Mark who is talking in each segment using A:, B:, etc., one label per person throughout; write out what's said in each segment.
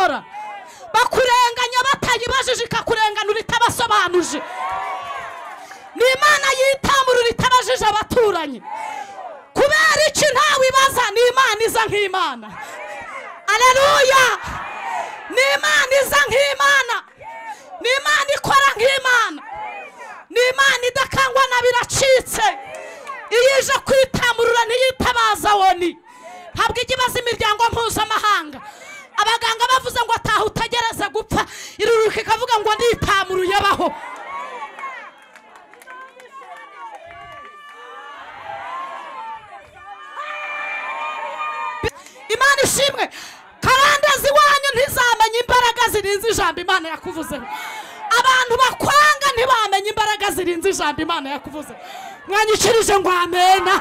A: ikora, bakurenganya batayibajije ikakurenganura itabasobanuje. Ni Imana yitamurura itabajije abaturanyi. Kubera iki ntawe ibaza, ni Imana iza nk'Imana. Aleluya! Ni Imana iza nk'Imana, ni Imana ikora nk'Imana, ni Imana idakangwa na biracitse. Iyo ije kwitamurura ntiyitabaza woni, ntabwo ijya ibaza imiryango mpuzamahanga. Abaganga bavuze ngo ataha utagereza gupfa, iruruka ikavuga ngo nditamuruye baho. Imana ishimwe. Karandezi wanyu ntizamenye imbaraga zirinze ijambo Imana yakuvuzeho. Abantu bakwanga ntibamenye imbaraga zirinze ijambo Imana yakuvuzeho. Mwanyikirije ngo amena.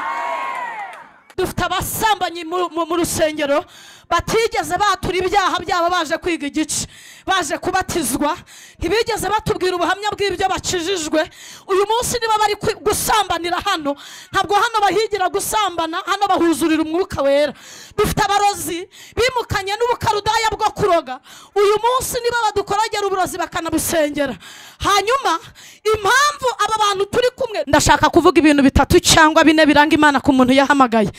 A: Dufite abasambanyi mu rusengero batigeze batura ibyaha byabo baje kwiga igice, baje kubatizwa, ntibigeze batubwira ubuhamya bw'ibyo bakijijwe. Uyu munsi niba bari gusambanira hano, ntabwo hano bahigira gusambana, hano bahuzurira umwuka wera. Dufite abarozi bimukanye n'ubukarudaya bwo kuroga, uyu munsi niba badukoragera uburozi bakanabusengera. Hanyuma impamvu aba bantu turi kumwe, ndashaka kuvuga ibintu 3 cyangwa 4 biranga Imana ku muntu yahamagaye.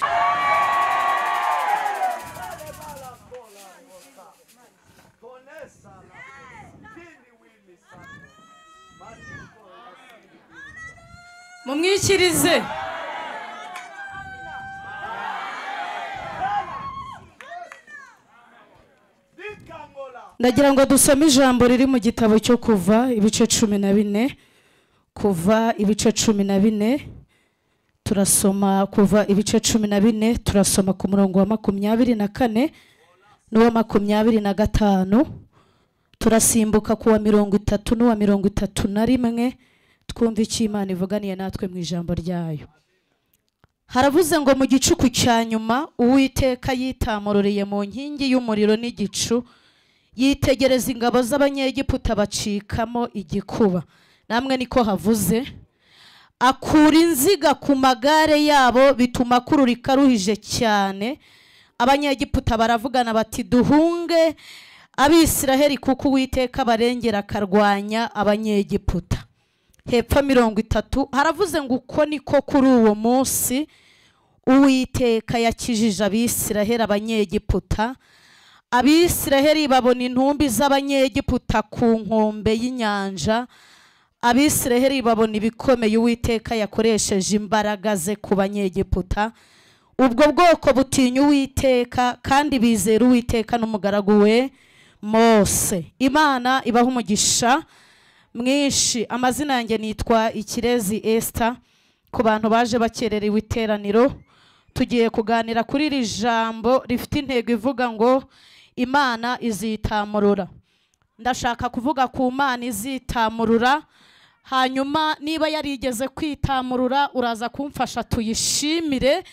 A: Mumwikirize. Ndagira ngo dusome ijambo riri mu gitabo cyo Kuva ibice 14. Kuva ibice 14, turasoma Kuva ibice 14, turasoma ku murongo wa 24 n'uwa 25, turasimbuka ku wa 30 n'uwa 31, twumva icyo Imana ivuganiye natwe mu ijambo ryayo. Haravuze ngo mu gicuku cya nyuma Uwiteka yitamururiye mu nkingi y'umuriro n'igicu, yitegereza ingabo z'Abanyegiputa bacikamo igikuba. Namwe niko havuze. Akura inziga ku magare yabo bituma kururika ruhije cyane. Abanyegiputa baravugana bati duhunge Abisiraheli kuko Uwiteka barengera akarwanya Abanyegiputa. Hepfo 30 haravuze ngo uko niko kuri uwo munsi Uwiteka yakijije Abisiraheli Abanyegiputa. Abisiraheli babona intumbi z'Abanyegiputa ku nkombe y'inyanja. Abisiraheli babona ibikomeye Uwiteka yakoresheje imbaraga ze ku Banyegiputa. Ubwo bwoko butinya Uwiteka kandi bizera Uwiteka n'umugaragu we Mose. Imana ibaha umugisha mwinshi. Amazina yanjye nitwa Ikirezi Esther. Ku bantu baje bakererewe iteraniro, tugiye kuganira kuri iri jambo rifite intego ivuga ngo Imana izitamurura. Ndashaka kuvuga ku Mana izitamurura, hanyuma niba yarigeze kwitamurura uraza kumfasha tuyishimire.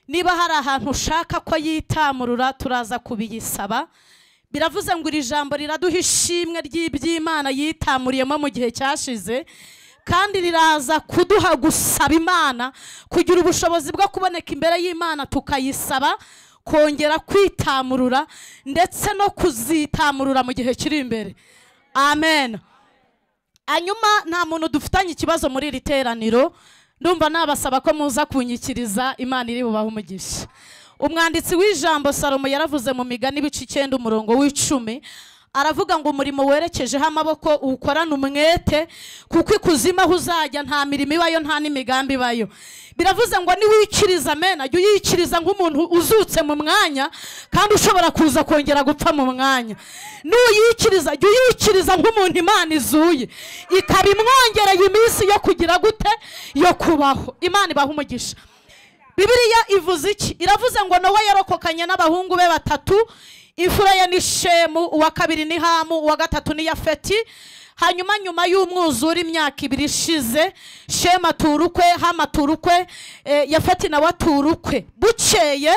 A: Niba hari ahantu ushaka ko yitamurura turaza kubiyisaba. Biravuze ngo iri jambo riraduha ishimwe ry'iby'Imana yitamuriyemo mu gihe cyashize, kandi riraza kuduha gusaba Imana kugira ubushobozi bwo kuboneka imbere y'Imana tukayisaba kongera kwitamurura ndetse no kuzitamurura mu gihe kiri imbere. Amen. Hanyuma nta muntu dufitanye ikibazo muri iri teraniro, ndumva nabasaba ko muza kunyikiriza, Imana iri bubahe umugisha. Umwanditsi w'ijambo Salomo yaravuze mu Migani ibice 9 umurongo w'10, aravuga ngo umurimo werekejeho amaboko ukorana umwete, kuko ikuzimu aho uzajya nta mirimo ibayo nta n'imigambi ibayo. Biravuze ngo niwikiriza amena, jya uyikiriza nk'umuntu uzutse mu mwanya kandi ushobora kuza kongera gupfa mu mwanya. Nuyikiriza jya uyikiriza nk'umuntu Imana izuye ikaba imwongereye iminsi yo kugira gute, yo kubaho. Imana ibaha umugisha. Bibiliya ivuze iki? Iravuze ngo Nowa yarokokanye n'abahungu be 3, imfura ye ni Shemu, uwa kabiri ni Hamu, uwa gatatu ni Yafeti. Hanyuma nyuma y'umwuzure imyaka 2 ishize, Shemu aturukwe, Hamu aturukwe, Yafeti nawe aturukwe. Bukeye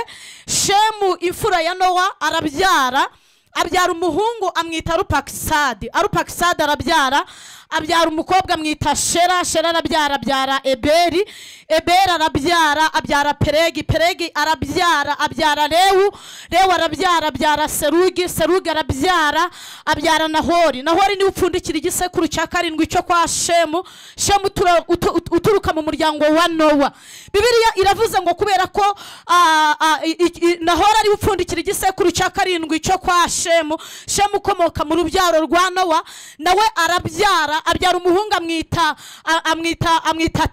A: Shemu imfura ya Nowa arabyara umuhungu amwita Arupakisadi. Arupakisadi arabyara abyara umukobwa mwita Shera, Shera abyara Eberi, Eberi abyara Peregi, Peregi abyara Lewu, Lewu abyara Serugi, Serugi abyara Nahori, Nahori ni upfundikira igisekuru cya karindwi cyo kwa Shemu, Shemu uturuka mu muryango wa Nowa. Bibiliya iravuze ngo kubera ko Nahori ari upfundikira igisekuru cya karindwi cyo kwa Shemu, Shemu ukomoka mu rubyaro rwa Nowa, nawe abyara umuhungu amwita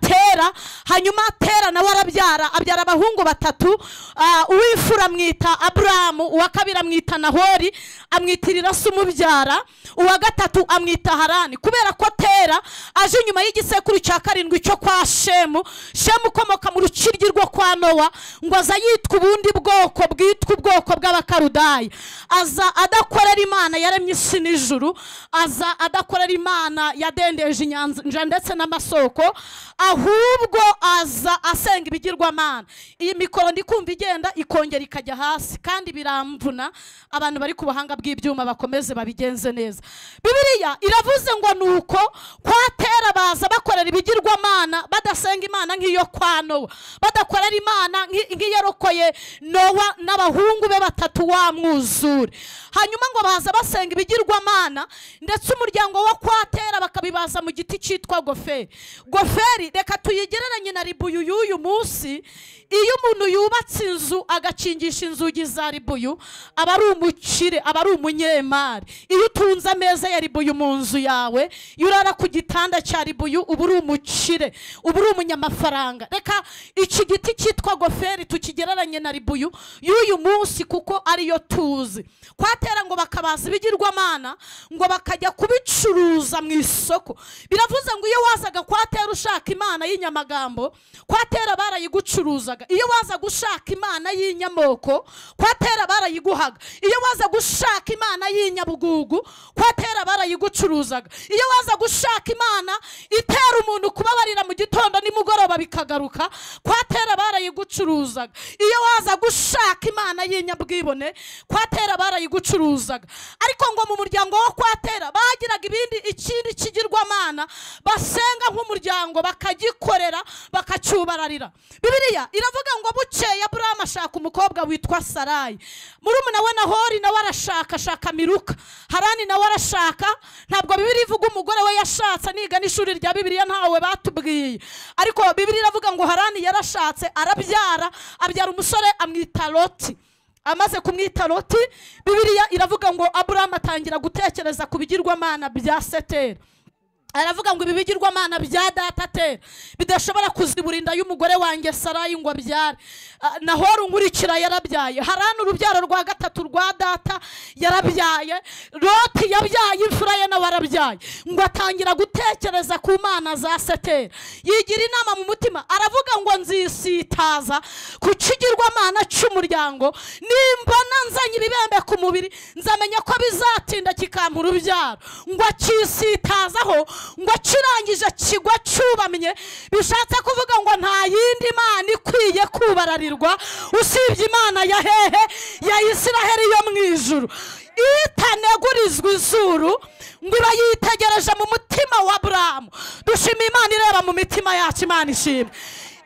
A: Tera. Hanyuma Tera nawe abyara abahungu batatu, uw'imfura amwita Aburamu, uwa kabiri amwita Nahori amwitirira se umubyara, uwa gatatu amwita Harani. Kubera ko Tera aje nyuma y'igisekuru cya karindwi cyo kwa Shemu, Shemu ukomoka mu rukiryi rwo kwa Nowa, ngo aza yitwa ubundi bwoko bwitwa ubwoko bw'Abakarudaya, aza adakorera Imana yaremye isi n'ijuru, aza adakorera Imana yadendeje inyanja ndetse n'amasoko, ahubwo aza asenga ibigirwamana. Iyi mikoro ndi kumva igenda ikongera ikajya hasi, kandi biramvuna. Abantu bari ku buhanga bw'ibyuma bakomeze babigenze neza. Bibiliya iravuze ngo nuko kwa Tera baza bakorera ibigirwamana, badasenga Imana nk'iyo kwa Nowa, badakorera Imana nk'iyarokoye Nowa n'abahungu be batatu wa mwuzure. Hanyuma ngo baza basenga ibigirwamana, ndetse umuryango wo kwa Tera bakabibaza mu giti cyitwa Goferi. Goferi reka tuyigereranye na Ribuyu y'uyu munsi. Iyo umuntu yubatse inzu agakingisha inzugi za Ribuyu, aba ari umukire, aba ari umunyemari. Iyo utunze ameza ya Ribuyu mu nzu yawe, iyo urara ku gitanda cya Ribuyu, uba uri umukire, uba uri umunyamafaranga. Reka iki giti cyitwa Goferi tukigereranye na Ribuyu y'uyu munsi, kuko ariyo tuzi. Kwa Tera ngo bakabaza ibigirwamana, ngo bakajya kubicuruza mu isoko. Biravuze ngo iyo wazaga kwa Tera ushaka Imana y'inyamagambo, kwa Tera barayigucuruza. Iyo waza gushaka Imana y'inyamoko, kwa Tera barayiguhaga. Iyo waza gushaka Imana y'inyabugugu, kwa Tera barayigucuruzaga. Iyo waza gushaka Imana itera umuntu kubabarira mu gitondo nimugoroba bikagaruka, kwa Tera barayigucuruzaga. Iyo waza gushaka Imana y'inyabwibone, kwa Tera barayigucuruzaga. Ariko ngo mu muryango wo kwa Tera bagiraga ikindi kigirwamana basenga nk'umuryango, bakagikorera bakacyubararira. Bibiliya iravuga ngo bukeye Aburamu ashaka umukobwa witwa Sarayi. Murumuna we Nahori nawe arashaka Miruka. Harani nawe arashaka. Ntabwo Bibiliya ivuga umugore we yashatse, niga n'ishuri rya Bibiliya ntawe batubwiye. Ariko Bibiliya iravuga ngo Harani yarashatse, abyara umusore amwita Loti. Amaze kumwita Loti, Bibiliya iravuga ngo Aburamu atangira gutekereza ku bigirwamana bya Setera. Aravuga ngo ibibigirwamana bya data Tera bidashobora kuziburinda y'umugore wanjye Sarayi ngo abyare. Nahori nkurikira yarabyaye. Harani urubyaro rwa gatatu rwa data yarabyaye. Loti yabyaye imfura ye nawe arabyaye. Ngo atangira gutekereza ku mana za Setera, yigira inama mu mutima, aravuga ngo nzisitaza ku kigirwamana cy'umuryango, nimbona nzanye ibibembe ku mubiri nzamenya ko bizatinda kikampa urubyaro. Ngo akisitazaho, ngo kirangije kigwa cyubamye, bishatse kuvuga ngo nta yindi Mana ikwiye kubararirwa usibye Imana ya hehe ya Isiraheli yo mu ijuru, itanegurizwa izuru, ngo bayitegereje mu mutima wa Aburamu. Dushima Imana ireba mu mitima yacu, Imana ishimwe.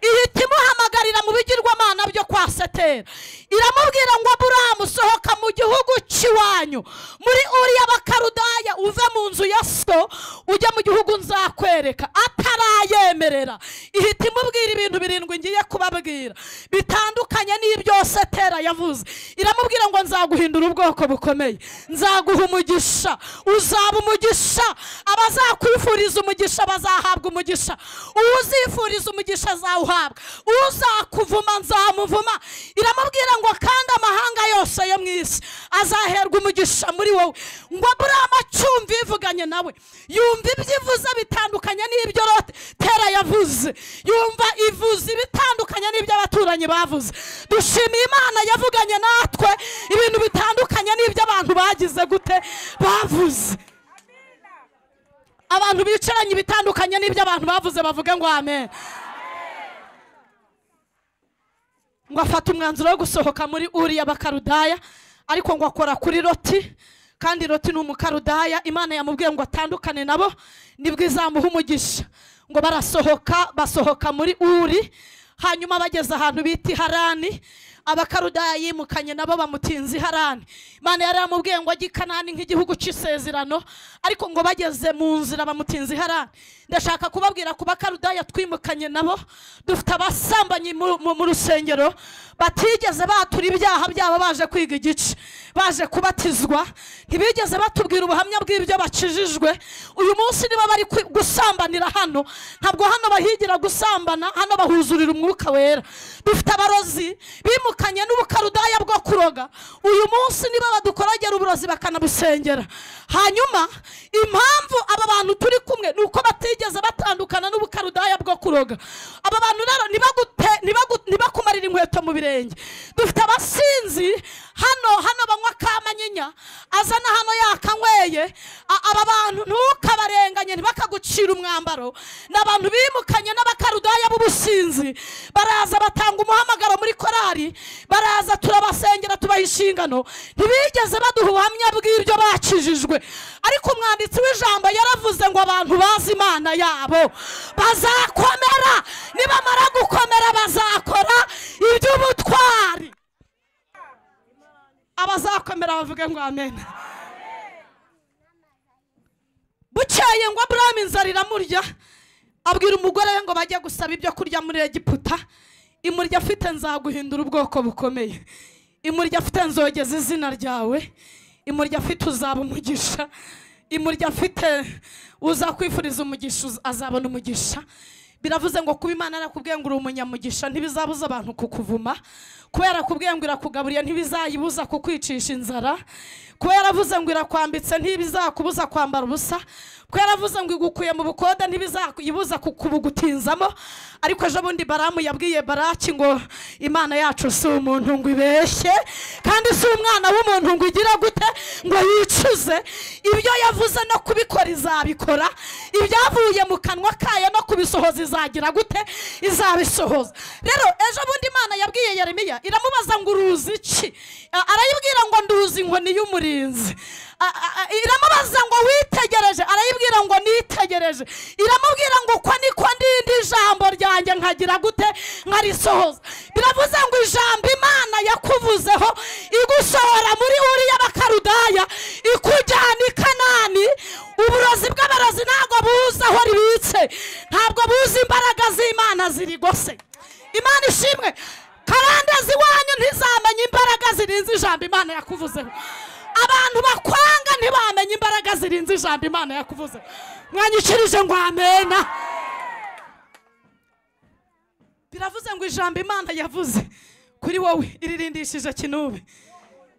A: Ihita imuhamagarira mu bigirwamana byo kwa Setera, iramubwira ngo Aburamu sohoka mu gihugu cy'iwanyu muri Uri y'Abakarudaya, uve mu nzu ya so ujya mu gihugu nzakwereka. Atarayemerera, ihita imubwira ibintu birindwi ngiye kubabwira bitandukanye n'ibyo Setera yavuze. Iramubwira ngo nzaguhindura ubwoko bukomeye, nzaguha umugisha, uzaba umugisha, abazakwifuriza umugisha bazahabwa umugisha, uzifuriza umugisha azawuhabwa, uzakuvuma nzamuvuma. Iramubwira ngo kandi amahanga yose yo mu isi azaherwa umugisha muri wowe. Ngo Aburamu acyumva ivuganye nawe, yumva ibyivuze bitandukanye n'ibyo Tera yavuze, yumva ivuze bitandukanye n'ibyo abaturanyi bavuze. Dushimiye Imana yavuganye natwe ibintu bitandukanye n'ibyo abantu bagize gute bavuze. Abantu bicaranye bitandukanye n'ibyo abantu bavuze bavuge ngo amen. Ngo afata umwanzuro wo gusohoka muri Uri y'Abakarudaya, ariko ngo akora kuri Loti kandi Loti ni umukarudaya. Imana yamubwiye ngo atandukane nabo nibwo izamuha umugisha. Ngo basohoka muri Uri, hanyuma bageze ahantu bita Harani. Abakarudaya yimukanye nabo bamutinze Harani. Imana yari yamubwiye ngo ajye i Kanani nk'igihugu cy'isezerano, ariko ngo bageze mu nzira bamutinze Harani. Ndashaka kubabwira ku bakarudaya twimukanye nabo, dufite abasambanyi mu rusengero batigeze batura ibyaha byabo, baje kwiga igice, baje kubatizwa, ntibigeze batubwira ubuhamya bw'ibyo bakijijwe. Uyu munsi niba bari gusambanira hano, ntabwo hano bahigira gusambana, hano bahuzurira umwuka wera. Dufite abarozi bimukanye n'ubukarudaya bwo kuroga, uyu munsi niba badukoragera uburozi bakanabusengera. Hanyuma impamvu aba bantu turi kumwe ni uko batigeze batandukana n'ubukarudaya bwo kuroga. Aba bantu rero nibakumarira inkweto mu birenge. Dufite abasinzi hano banywa kamanyinya, azana hano yakanyweye. Aba bantu ntukabarenganye, ntibakagucira umwambaro. N'abantu bimukanye n'abakarudaya b'ubusinzi, baraza batanga umuhamagaro muri korari, baraza turabasengera, tubaha inshingano. Ntibigeze baduha ubuhamya bw'ibyo bakijijwe, ariko umwanditsi w'ijambo yaravuze ngo abantu bazi Imana yabo bazakomera, nibamara gukomera bazakora iby'ubutwari. Abazakomera bavuge ngo amen. Bukeye ngo Abrahamu inzara iramurya, abwira umugore we ngo bajye gusaba ibyo kurya muri Egiputa. Imurya afite nzaguhindura ubwoko bukomeye, imurya afite nzogeza izina ryawe, imurya afite uzaba umugisha, imurya afite uzakwifuriza umugisha azabona umugisha. Biravuze ngo kuba Imana yarakubwiye ngo uri umunyamugisha ntibizabuza abantu kukuvuma, kubera kubwiye ngo irakugaburiye ntibizayibuza kukwicisha inzara, kubera avuze ngo irakwambitse ntibizakubuza kwambara ubusa, kubera avuze ngo igukuye mu bukode ntibizayibuza kubugutinzamo. Ariko ejo bundi Baramu yabwiye Baraki ngo Imana yacu si umuntu ngo ibeshye, kandi si umwana w'umuntu ngo igira gute ngo yicuze. Ibyo yavuze no kubikora izabikora, ibyavuye mu kanwa kayo no kubisohoza izagira gute izabisohoza. Rero ejo bundi Imana yabwiye Yeremiya, iramubaza ngo uruzi iki? Arayibwira ngo nduzi inkoni y'umurinzi. Iramubaza ngo witegereje, arayibwira ngo nitegereje. Iramubwira ngo uko niko ndindi ijambo ryanjye nkagira gute nkarisohoza. Biravuze ngo ijambo Imana yakuvuzeho igusohora muri Uri y'abakarudaya ikujyana i Kanani. Uburozi bw'abarozi ntabwo buza aho ribitse, ntabwo buza imbaraga z'Imana zirigose. Imana ishimwe. Karande ziwanyu ntizamenye imbaraga zirinze ijambo Imana yakuvuzeho. Abantu bakwanga ntibamenye imbaraga zirinze ijambo Imana yakuvuzeho. Mwanyikirije ngo amena. Biravuze ngo ijambo Imana yavuze kuri wowe iririndishije kinube,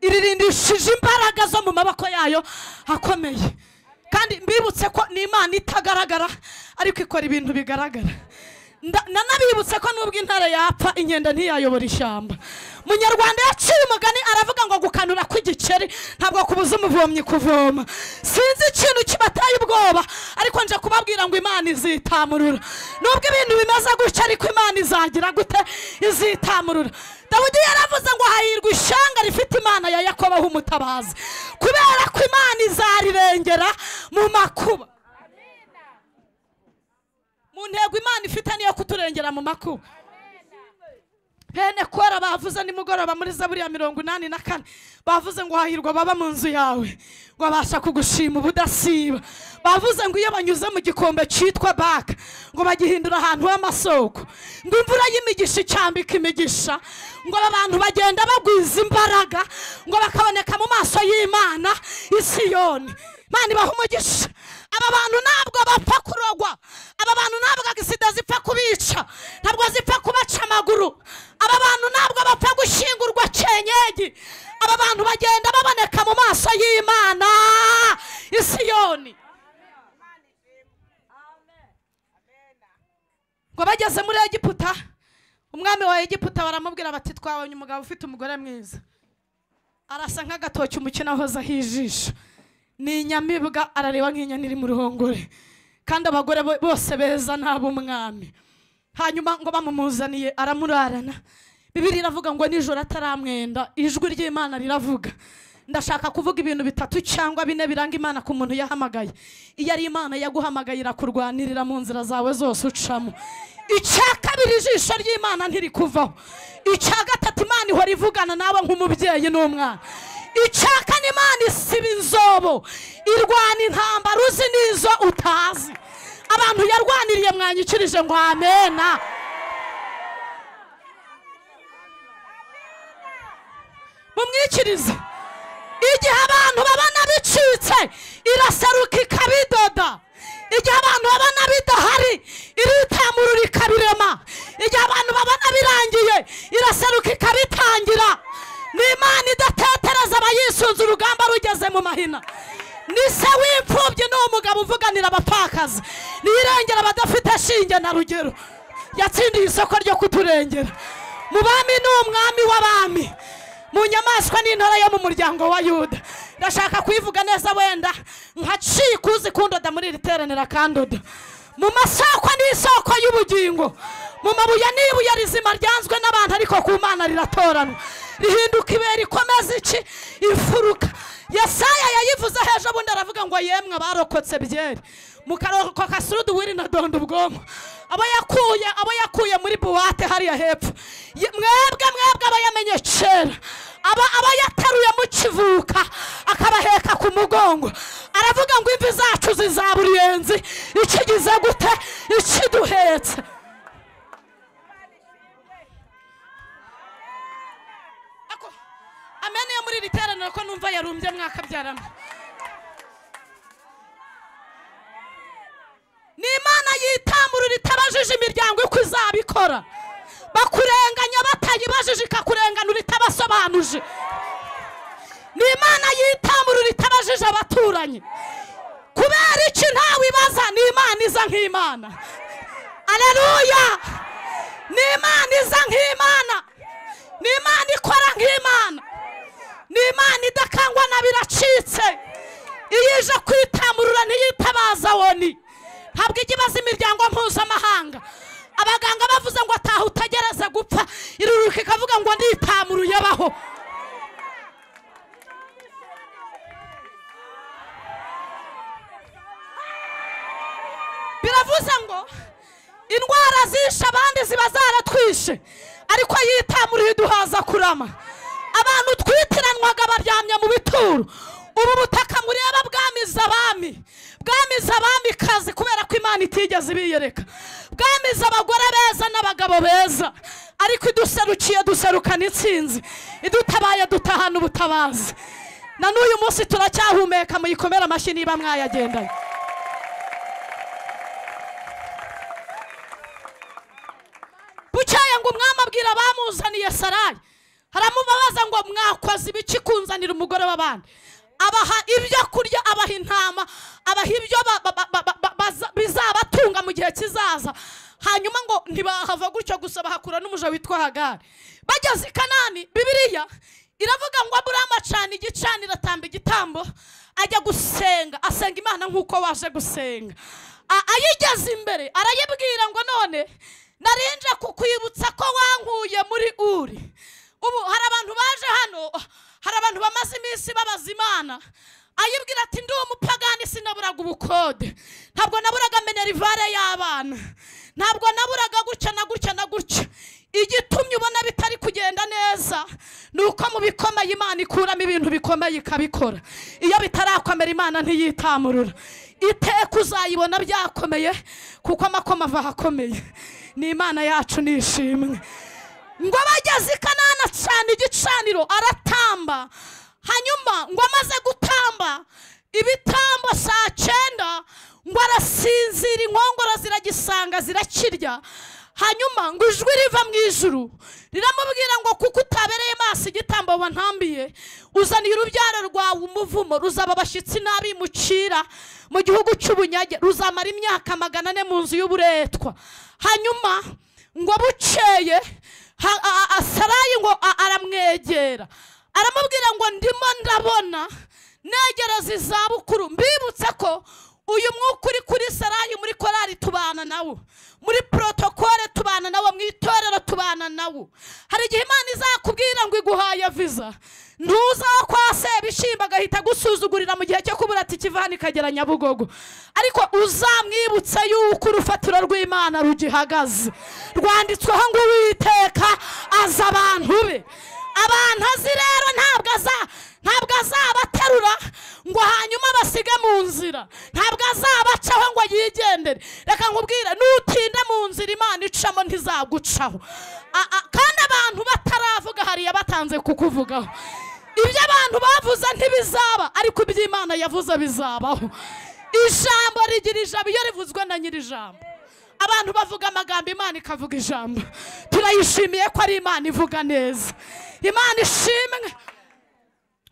A: iririndishije imbaraga zo mu maboko yayo akomeye. Kandi mbibutse ko ni Imana itagaragara ariko ikora ibintu bigaragara. Nanabibutse ko nubwo intare yapfa inkenda ntiyayobora ishyamba. Munyarwanda yaciye umugani aravuga ngo gukanura kw'igiceri ntabwo kubuza umuvomyi kuvoma. Sinzi ikintu kibataye ubwoba, ariko nje kubabwira ngo Imana izitamurura. Nubwo ibintu bimeze gutya ariko Imana izagira gute izitamurura. Dawidi yaravuze ngo hahirwa ishanga rifite Imana ya Yakobo h'umutabazi, kubera ko Imana izarirengera mu makuba. Mu ntego Imana ifite niyo kuturengera mu makuba. Bene Kora bavuze nimugoroba muri Zaburi ya 84, bavuze ngo hahirwa baba mu nzu yawe ngo abasha kugushima ubudasiba. Bavuze ngo iyo banyuze mu gikombe cyitwa Baka ngo bagihindura ahantu h'amasoko, ngo imvura y'imigisha icyambika imigisha, ngo abantu bagenda bagwiza imbaraga, ngo bakaboneka mu maso y'Imana i Siyoni. Imana ibaha umugisha. Aba bantu ntabwo bapfa kurogwa, aba bantu ntabwo agisida zipfa kubica, ntabwo zipfa kubaca amaguru, aba bantu ntabwo bapfa gushingurwa cyenyegi. Aba bantu bagenda baboneka mu maso y'Imana i Siyoni. Ngo bageze muri Egiputa, umwami wa Egiputa baramubwira bati twabonye umugabo ufite umugore mwiza, arasa nk'agatoki umukino ahoza hijisho, ni inyamibwa arareba nk'inyana iri mu ruhongore, kandi abagore bose beza n'ab'umwami. Hanyuma ngo bamumuzaniye aramurarana. Bibiliya iravuga ngo nijoro ataramwenda ijwi ry'Imana riravuga ndashaka kuvuga ibintu bitatu cyangwa bine biranga Imana ku muntu yahamagaye. Iyo ari Imana yaguhamagaye irakurwanirira mu nzira zawe zose ucamo. Icya kabiri, ijisho ry'Imana ntirikuvaho. Icya gatatu, Imana ihora ivugana nawe nk'umubyeyi n'umwana. Icya kane, Imana isiba inzobo, irwana intambara uzi n'izo utazi. Abantu yarwaniriye mwanyikirije ngo amena. Mumwikirize. Igihe abantu babona bicitse iraseruka ikabidoda. Igihe abantu babona bidahari iritamurura ikabirema. Igihe abantu babona birangiye iraseruka ikabitangira. Ni Imana idatetereza abayisunze urugamba rugeze mu mahina. Ni se w'imfubyi n'umugabo uvuganira abapfakazi. Nirengera abadafite shinge na rugero. Yatsindiye isoko ryo kuturengera. Mu bami n'umwami w'abami, mu nyamaswa n'intore yo mu muryango wa Yuda. Ndashaka kuyivuga neza wenda nkacika uzi kundoda muri iri teranira kandoda. Mu masoko n'isoko y'ubugingo, mu mabuye n'ibuye rizima ryanzwe n'abantu ariko ku Mana riratorana. Rihinduka ibere ikomeza iki imfuruka. Yesaya yayivuze hejuru bundi aravuga ngo yemwe barokotse byeri mu karokoka surudu wiri na dondo ubwonko. Abo yakuye muri buwate hariya hepfo. Mwebwe aba yamenye kera. Aba yateruye mu kivuka akabaheka ku mugongo. Aravuga ngo imvi zacu zizaburiyenzi ikigize gute ikiduhetse. Amene yo muri riteraniro ko numva yarumbye mwakabyarana. Ni Imana yitamurura itabajije imiryango uko izabikora. Bakurenganya batayibajije ikakurenganura itabasobanuje. Ni Imana yitamurura itabajije abaturanyi. Kubera iki ntawe ibaza, ni Imana iza nk'Imana. Aleluya. Ni Imana iza nk'Imana. Ni Imana ikora nk'Imana. Ni Imana idakangwa na biracitse. Iyije kwitamurura ntiyitabaza woni. Ntabwo ikibaza imiryango mpuzamahanga. Abaganga bavuze ngo ataha utagereza gupfa, iruruka ikavuga ngo nditamuruye baho. Biravuze ngo indwara zisha abandi ziba zaratwishe, ariko yitamuriye duhaza kurama. Abantu twitiranwaga baryamye mu bituro. Ubu butaka mureba bwamiza abami kazi kubera ko Imana itigeze ibiyereka. Bwamiza abagore beza n'abagabo beza, ariko iduserukiye duserukana intsinzi. Idutabaye dutahana ubutabazi. Na n'uyu munsi turacyahumeka, muyikomera amashyi niba mwayagendanye. Bucyaye ngo umwami abwira bamuzaniye Sarayi, haramubabaza ngo mwakoze ibiki kunzanira umugore w'abandi. Abaha ibyo kurya, abaha intama, abaha ibyo bizabatunga mu gihe kizaza. Hanyuma ngo ntibahava gutyo gusa, bahakura n'umuja witwa Hagari. Bageze i Kanani, Bibiliya iravuga ngo Aburahamu acana igicaniro, atamba igitambo, ajya gusenga, asenga Imana nk'uko waje gusenga. Ayigeze imbere arayibwira ngo none narinje kukwibutsa ko wankuye muri Uri. Ubu hari abantu baje hano, hari abantu bamaze iminsi babaza Imana. Ayibwira ati ndi umupagani sinaburaga ubukode, ntabwo naburaga minerivare y'abana, ntabwo naburaga gutya na gutya. Igitumye ubona bitari kugenda neza nuko mu bikomeye Imana ikuramo ibintu bikomeye ikabikora. Iyo bitarakomera Imana ntiyitamurura. Iteka uzayibona byakomeye kuko amakoma ava ahakomeye. Ni Imana yacu nishimwe. Ngo bageze i Kanani acana igicaniro aratamba. Hanyuma ngo amaze gutamba ibitambo saa 9 ngo arasinzira, inkongoro ziragisanga zirakirya. Hanyuma ngo ijwi riva mu ijuru riramubwira ngo kuko utabereye maso igitambo wantambiye, uzaniye urubyaro rwawe umuvumo, ruzaba abashyitsi n'abimukira mu gihugu cy'ubunyage, ruzamara imyaka 400 mu nzu y'uburetwa. Hanyuma ngo buceye Sarayi ngo aramwegera, aramubwira ngo ndimo ndabona negereza izabukuru. Mbibutse ko uyu mwuka uri kuri Sarayi muri korali tubana nawo, muri protokole tubana nawo, mu itorero tubana nawo. Hari igihe Imana izakubwira ngo iguhaye visa, ntuza kwa se bishimba agahita gusuzugurira mu gihe cyo kubura ati kivani kagera Nyabugogo, ariko uzamwibutse yuko urufatiro rw'Imana rugihagaze, rwanditsweho ngo Uwiteka aza abantu be. Abantu azi rero ntabwo azabaterura ngo hanyuma basige mu nzira, ntabwo azabacaho ngo yigendere. Reka nkubwire, nutinda mu nzira Imana icamo ntizagucaho. Kandi abantu bataravuga hariya batanze kukuvugaho. Ibyo abantu bavuze ntibizaba, ariko iby'Imana yavuze bizabaho. Ijambo rigira ijambo iyo rivuzwe na nyiri ijambo. Abantu bavuga amagambo, Imana ikavuga ijambo. Turayishimiye ko ari Imana ivuga neza. Imana ishimwe.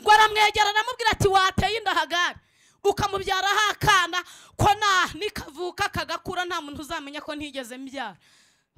A: Ngo aramwegera aramubwira ati wateye inda Hagari ukamubyaraho akana ko nikavuka kagakura nta muntu uzamenya ko ntigeze mbyara.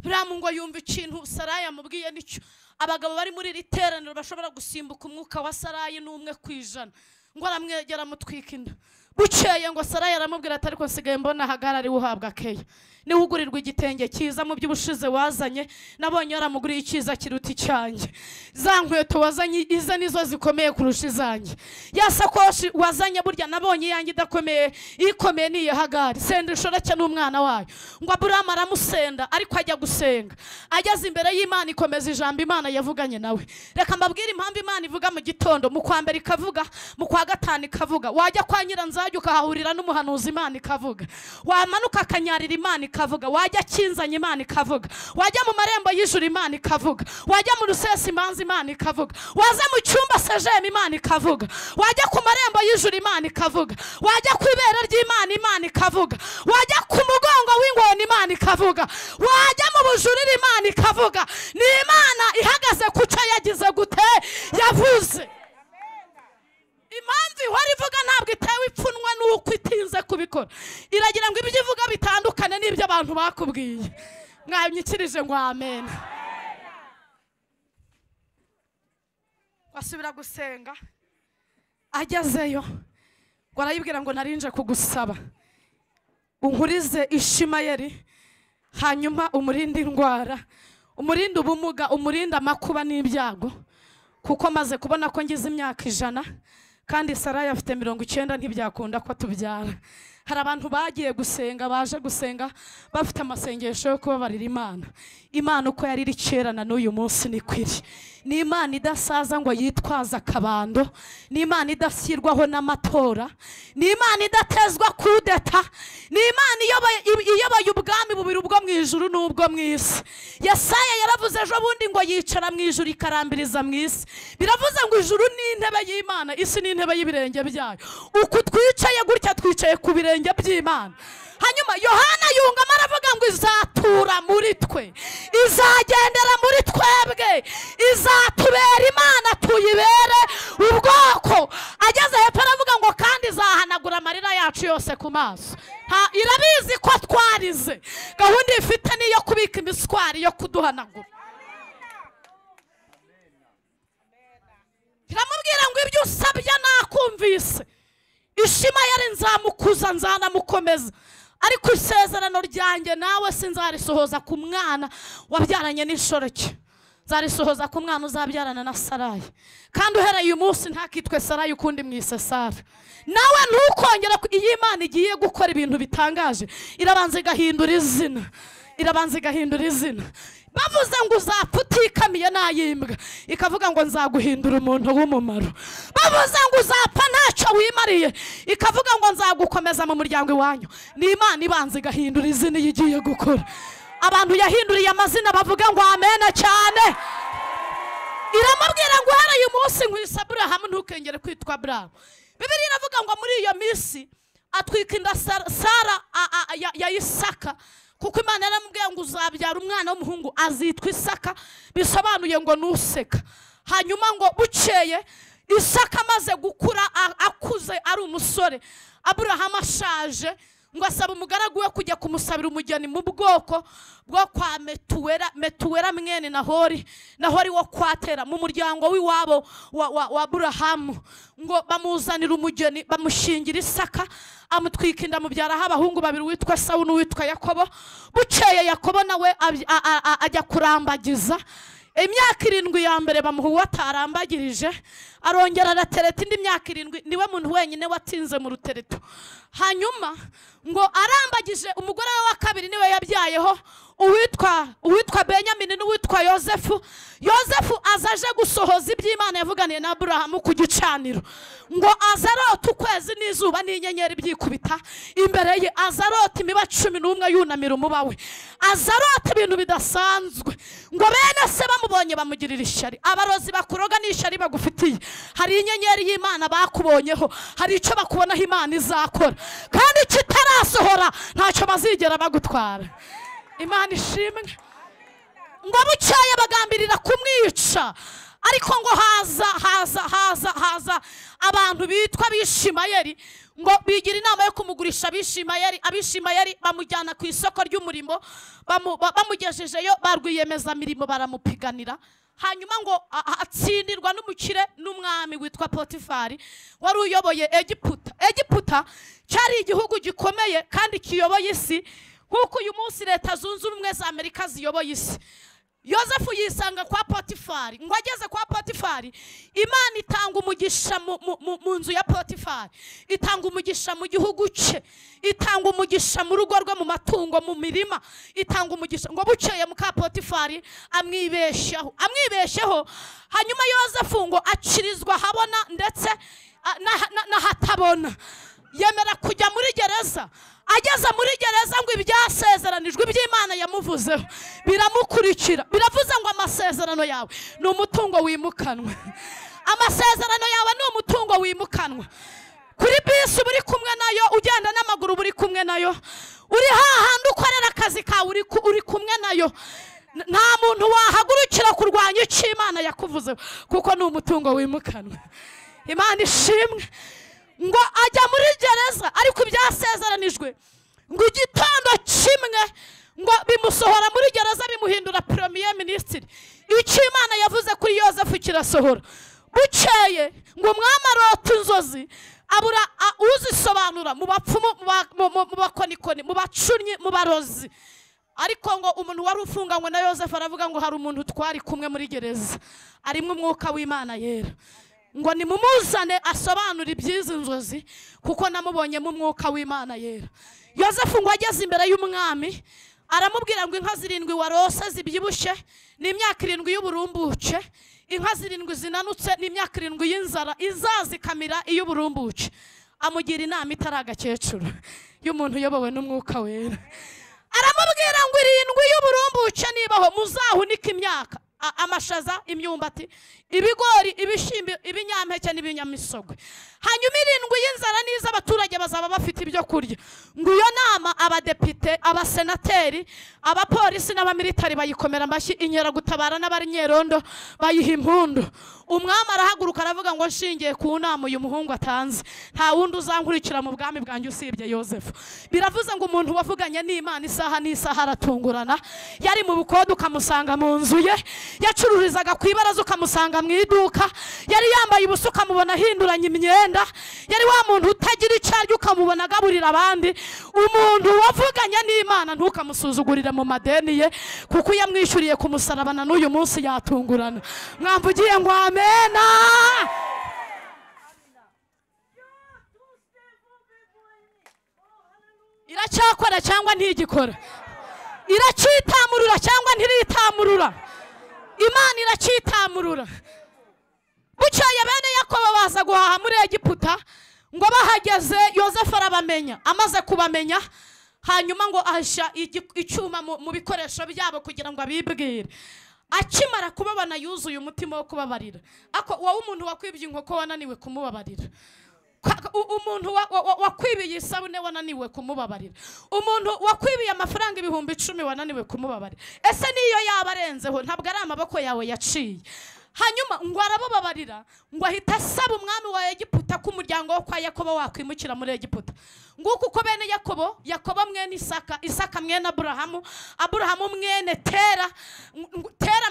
A: Buramu ngo yumva ikintu Sarayi amubwiye nicyo. Abagabo bari muri iri teraniro bashobora gusimbuka umwuka wa Sarayi n'umwe kwijana. Ngo aramwegera amutwika inda. Bukeye ngo Sarayi aramubwira ati ariko nsigaye mbona Hagari ari uhabwa keya. Ni ugurirwa igitenge cyiza mu by'ubushize wazanye, nabonye yaramuguriye icyiza kiruta icyanjye. Za nkweto wazanye iza nizo zikomeye kurusha izanjye. Ya sakoshi wazanye burya nabonye yanjye idakomeye, ikomeye ni iya Hagari. Senda ishoreke n'umwana wayo. Ngo Aburahamu aramusenda ariko ajya gusenga. Ageze imbere y'Imana ikomeza ijambo Imana yavuganye nawe. Reka mbabwire impamvu Imana ivuga mu gitondo, mu kwa mbere ikavuga, mu kwa gatanu ikavuga. Wajya kwa Nyiranzajya ukahahurira n'umuhanuzi Imana ikavuga. Wamanuka akanyarira Imana ikavuga. Wajya Kinzanye Imana ikavuga. Wajya mu marembo y'ijuru Imana ikavuga. Wajya mu rusesi imanza Imana ikavuga. Waza mu cyumba sejeme Imana ikavuga. Wajya ku marembo y'ijuru Imana ikavuga. Wajya ku ibere ry'Imana Imana ikavuga. Wajya ku mugongo w'ingona Imana ikavuga. Wajya mu bujurire Imana ikavuga. Ni Imana ihagaze kuca yagize gute yavuze. Impamvu ihora ivuga ntabwo itewe ipfunwe nuko itinze kubikora. Iragira ngo ibyo ivuga bitandukane n'ibyo abantu bakubwiye. Mwanyikirije ngo amen. Wasubira gusenga, agezeyo ngo arayibwira ngo narinje kugusaba unkurize Ishimayeli, hanyuma umurinde indwara, umurinde ubumuga, umurinde amakuba n'ibyago, kuko maze kubona ko ngize imyaka 100 kandi Sarayi afite 90 ntibyakunda ko tubyara. Hari abantu bagiye gusenga, baje gusenga bafite amasengesho yo kubabarira Imana. Imana uko yari iri kera na n'uyu munsi ni kwiri. Ni Imana idasaza ngo yitwaza akabando. Ni Imana idashyirwaho n'amatora. Ni Imana idatezwa kudeta. Ni Imana iyoboye ubwami bubiri, ubwo mu ijuru n'ubwo mu isi. Yesaya yaravuze ejo bundi ngo yicara mu ijuru ikarambiriza mu isi. Biravuze ngo ijuru ni intebe y'Imana, isi ni intebe y'ibirenge byayo. Uku twicaye gutya twicaye ku birenge by'Imana. Hanyuma Yohana yungama aravuga ngo izatura muri twe, izagendera muri twebwe, izatubera Imana tuyibere ubwoko. Ageze hepfo aravuga ngo kandi izahanagura amarira yacu yose ku maso. Irabizi ko twarize, gahunda ifite niyo kubika imiswari yo kuduhanagura. Iramubwira ngo ibyo usabye nakumvise. Ishimayeli nzamukuza nzanamukomeza, ariko isezerano ryanjye nawe sinzarisohoza ku mwana wabyaranye n'inshoreke. Nzarisohoza ku mwana uzabyarana na Sarayi. Kandi uhereye uyu munsi ntakitwe Sarayi ukundi mwise Sara. Nawe ntukongera iyi Imana igiye gukora ibintu bitangaje. Irabanza igahindura izina. Bavuze ngo uzapfa utikamiye nayimbwa, ikavuga ngo nzaguhindura umuntu w'umumaro. Bavuze ngo uzapfa ntacyo wimariye, ikavuga ngo nzagukomeza mu muryango iwanyu. Ni Imana ibanza igahindura izina igiye gukora. Abantu yahinduriye amazina bavuga ngo amen cyane. Iramubwira ngo uhereye umunsi nkwise Aburahamu ntukengere kwitwa Aburahamu. Bibiliya iravuga ngo muri iyo minsi atwika inda Sara ya Isaka, kuko Imana yaramubwiye ngo uzabyara umwana w'umuhungu azitwa Isaka, bisobanuye ngo nuseka. Hanyuma ngo bukeye Isaka amaze gukura, akuze ari umusore, Aburahamu ashaje, ngo asaba umugaragu we kujya kumusabira umugeni mu bwoko bwo kwa Metuwera mwene Nahori wo kwatera mu muryango w'iwabo wa Aburahamu. Ngo bamuzanira umugeni, bamushingira Isaka, amutwika inda, mubyaraho abahungu 2 witwa Sawu n'uwitwa Yakobo. Bukeye Yakobo nawe ajya kurambagiza imyaka 7 ya mbere bamuha uwatarambagirije, arongera aratereta indi myaka 7. Niwe muntu wenyine watinze mu rutereto. Hanyuma ngo arambagije umugore we wa kabiri niwe yabyayeho uwitwa Benyamini n'uwitwa Yosefu. Yosefu azaje gusohoza iby'Imana yavuganiye na Aburahamu ku gicaniro, ngo azarota ukwezi n'izuba n'inyenyeri byikubita imbere ye, azarota imiba 11 yunamira umuba we, azarota ibintu bidasanzwe, ngo bene se bamubonye bamugirira ishyari. Abarozi bakuroga n'ishyari bagufitiye, hari inyenyeri y'Imana bakubonyeho, hari icyo bakubonaho Imana izakora, kandi kitarasohora ntacyo bazigera bagutwara. Imana ishimwe. Ngo bucyaye bagambirira kumwica, ariko ngo haza abantu bitwa Abishimayeli, ngo bigira inama yo kumugurisha Abishimayeli bamujyana ku isoko ry'umurimo, bamugejejeyo barwiyemeza mirimo baramupiganira. Hanyuma ngo atsindirwa n'umukire n'umwami witwa Potifari wari uyoboye Egiputa cyari igihugu gikomeye kandi kiyoboye isi, kuko uyu munsi Leta Zunze Ubumwe za Amerika ziyoboye isi. Yosefu yisanga kwa Potifari, ngo ageze kwa Potifari, Imana itanga umugisha mu nzu ya Potifari, itanga umugisha mu gihugu cye, itanga umugisha mu rugo rwe, mu matungo, mu mirima, itanga umugisha. Ngo buceye muka Potifari amwibesheho. Hanyuma Yosefu ngo acirizwa habona ndetse na hatabona, yemera kujya muri gereza. Ageze muri gereza ngo ibyasezeranijwe by'Imana yamuvuzeho biramukurikira, biravuze ngo amasezerano yawe ni umutungo wimukanwa. Amasezerano yawe ni umutungo wimukanwa. Kuri bisi buri kumwe nayo, ugenda n'amaguru buri kumwe nayo, uri hahandi ukorera akazi kawe uri kumwe nayo. Nta muntu wahagurukira kurwanya icyo Imana yakuvuzeho, kuko ni umutungo wimukanwa. Imana ishimwe. Ngo ajya muri gereza, ariko ibyasezeranijwe ngo igitondo kimwe ngo bimusohora muri gereza, bimuhindura premier ministre. Icyo Imana yavuze kuri Yosefu kirasohora. Buceye ngo umwami arota inzozi, abura uzisobanura mu bapfumu, mu bakonikoni, mu bacunyi, mu barozi. Ariko ngo umuntu wari ufunganywe na Yosefu aravuga ngo hari umuntu twari kumwe muri gereza, arimo umwuka w'Imana yera, ngo nimumuzane asobanura iby'izi nzozi, kuko namubonye mu mwuka w'Imana yera. Yosefu ngo ageze imbere y'umwami, aramubwira ngo inka 7 warose zibyibushye ni imyaka 7 y'uburumbuke, inka 7 zinanutse ni imyaka 7 y'inzara izazikamira iy'uburumbuke. Amugira inama itaragakecuru y'umuntu uyobowe n'umwuka wera. Aramubwira ngo 7 y'uburumbuke nibaho muzahunika imyaka, amashaza, imyumbati, ibigori, ibishimbi, ibinyampeke n'ibinyamisogwe. Hanyuma 7 y'inzara niza abaturage bazaba bafite ibyo kurya. Ngo iyo nama abadepite, abasenateri, abapolisi n'abamilitari bayikomera amashyi, inkeragutabara n'abarinyerondo bayiha impundu. Umwami arahaguruka aravuga ngo nshingiye ku nama uyu muhungu atanze, nta wundi uzankurikira mu bwami bwanjye usibye Yosefu. Biravuze ngo umuntu wavuganye n'Imana isaha n'isaha aratungurana. Yari mu bukode ukamusanga mu nzu ye, yacururizaga ku ibaraza ukamusanga mu iduka, yari yambaye ubusa ukamubona ahinduranya imyenda, yari wa muntu utagira icyaryo ukamubona agaburira abandi. Umuntu wavuganye n'Imana ntukamusuzugurire mu madeni ye, kuko yamwishyuriye ku musaraba na n'uyu munsi yatungurana. Mwamvugiye ngo amena. Iracyakora cyangwa ntigikora? Iracyitamurura cyangwa ntiritamurura? Imana iracyitamurura. Bucyaye bene Yakobo baza guhaha muri Egiputa, ngo bahageze Yosefu arabamenya. Amaze kubamenya, hanyuma ngo ahasha icyuma mu bikoresho byabo kugira ngo abibwire. Akimara kubabana yuzuye umutima wo kubabarira. Ako wowe umuntu wakwibye inkoko wananiwe kumubabarira, umuntu wakwibiye isabune wananiwe kumubabarira, umuntu wakwibiye amafaranga 10,000 wananiwe kumubabarira. Ese niyo yabarenzeho ntabwo ari amaboko yawe yaciye? Hanyuma ngo arababarira, ngo ahita asaba umwami wa Egiputa Egiputa ko umuryango wo kwa Yakobo wakwimukira muri Egiputa. Nguko uko bene Yakobo mwene Isaka mwene Aburahamu mwene Tera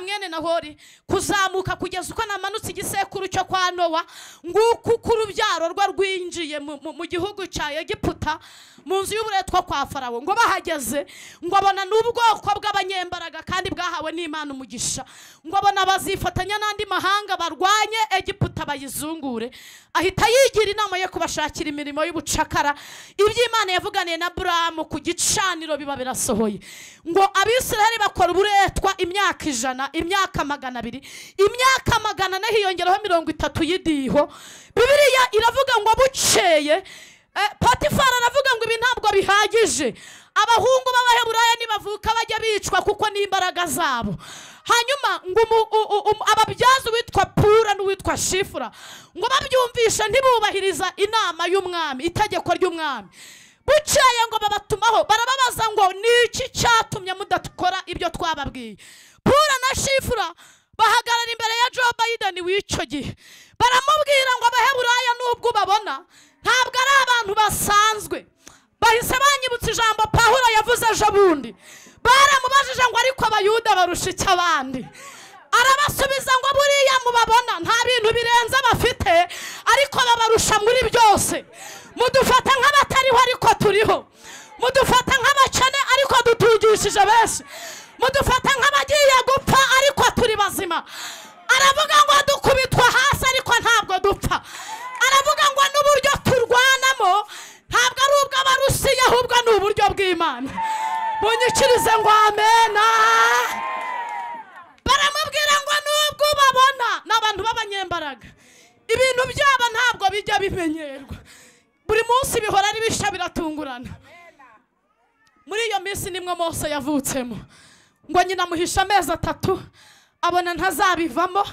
A: mwene Nahori kuzamuka kugeza uko namanutse igisekuru cyo kwa Nowa. Nguko uko urubyaro rwa rwinjiye mu gihugu cya Egiputa mu nzu y'uburetwa kwa Farawo. Ngo bahageze ngo abona n'ubwoko bw'abanyembaraga kandi bwahawe n'Imana umugisha. Ngo abona bazifatanya n'andi mahanga barwanye Egiputa bayizungure. Ahita yigira inama yo kubashakira imirimo y'ubucakara. Iby'Imana yavuganiye na Aburahamu ku gicaniro biba birasohoye. Ngo Abisiraheli bakora uburetwa imyaka 100, imyaka 200, imyaka 400 hiyongeraho 30 y'idiho. Bibiliya iravuga ngo buceye Potifara aravuga ngo ibi ntabwo bihagije. Abahungu b'Abaheburaya nibavuka bajya bicwa kuko n'imbaraga zabo. Hanyuma ngo ababyaza witwa Pura n'uwitwa Shifura ngo babyumvisha ntibubahiriza inama y'umwami, itegeko ry'umwami. Buceye ngo babatumaho barababaza ngo niki cyatumye mudatukora ibyo twababwiye. Pura na Shifura bahagarara imbere ya Joe Biden w'icyo gihe. Baramubwira ngo Abaheburaya nubwo babona ntabwo ari abantu basanzwe. Bahise banyibutsa ijambo Pawulo yavuze ejo bundi. Baramubajije ngo ariko Abayuda barusha iki abandi? Arabasubiza ngo buriya mubabona nta bintu birenze bafite ariko babarusha muri byose. Mudufata nk'abatariho ariko turiho. Mudufata nk'abakene ariko dutugishije benshi. Mudufata nk'abagiye gupfa ariko turi bazima. Aravuga ngo dukubitwa hasi ariko ntabwo dupfa. Aravuga ngo n'uburyo turwanamo ntabwo ari ubw'Abarusiya ahubwo ni uburyo bw'Imana. Munyikirize ngo amena. Baramubwira ngo nubwo babona n'abantu b'abanyembaraga ibintu byabo ntabwo bijya bimenyerwa. Buri munsi bihora ari bisha biratungurana. Muri iyo minsi nimwe Mose yavutsemo. Ngo nyina muhisha amezi 3 abona ntazabivamo.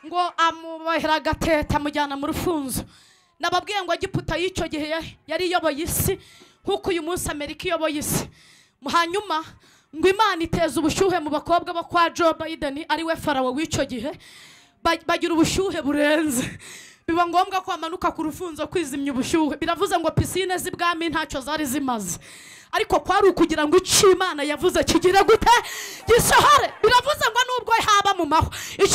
A: Ngo amubahera agateta amujyana mu rufunzo. Nababwiye ngo Egiputa y'icyo gihe yari iyoboye isi nkuko uyu munsi Amerika iyoboye isi. Hanyuma ngo Imana iteza ubushyuhe mu bakobwa bo kwa Joe Biden ari we Farawo w'icyo gihe. Bagira ubushyuhe burenze. Biba ngombwa ko amanuka ku rufunzo kwizimya ubushyuhe. Biravuze ngo pisine z'ibwami ntacyo zari zimaze. Ariko kwari ukugira ngo Imana yavuze kigire gute gisohore. Biravuze ngo nubwo haba mu maho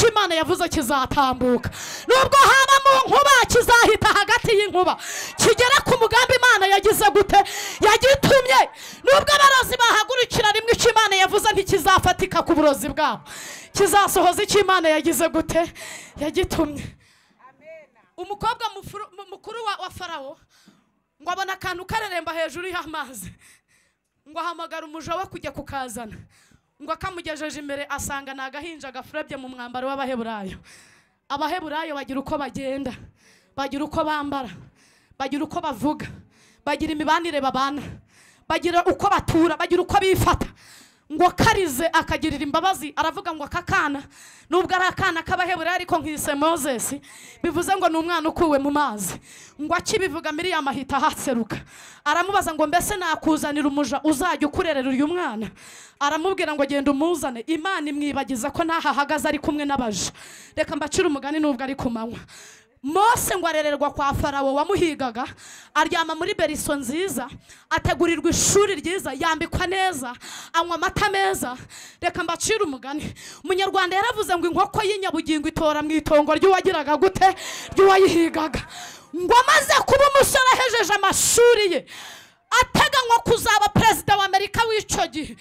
A: Imana yavuze kizatambuka. Nubwo haba mu nkuba kizahita hagati y'inkuba. Kigera ku mugambi Imana yagize gute yagitumye. Nubwo abarozi bahagurukira rimwe Imana yavuze ntikizafatika ku burozi bwabo. Kizasohoza Imana yagize gute yagitumye. Umukobwa mukuru wa Farawo ngo abona akantu kareremba hejuru y'amazi. Ngo ahamagara umuja we kujya kukazana. Ngo akamugejeje imbere asanga nagahinja gafurebye mu mwambaro w'Abaheburayo. Abaheburayo bagira uko bagenda, bagira uko bambara, bagira uko bavuga, bagira imibanire babana, bagira uko batura, bagira uko bifata. Ngo karize akagirira imbabazi aravuga ngo akakana nubwo ari akana k'Abaheburayo ariko nkise Moses bivuze ngo ni umwana ukuwe mu mazi. Ngo akibivuga Miriam ahita haseruka. Aramubaza ngo mbese nakuzanira umuja uzajya ukurerera uyu mwana? Aramubwira ngo genda umuzane. Imana imwibagiza ko nahahagaze ari kumwe n'abaja. Reka mbacira umugani nubwo ari ku manywa. Mose ngo arererwa kwa Farawo wamuhigaga, aryama muri beriso nziza, ategurirwa ishuri ryiza, yambikwa neza, anywa amata meza. Reka mbacire umugani. Umunyarwanda yaravuze ngo inkoko y'inyabugingo itora mu itongo ry'uwagiraga gute ry'uwayihigaga. Ngo amaze kuba umusore ahejeje amashuri ye ateganywa kuzaba perezida wa Amerika w'icyo gihe.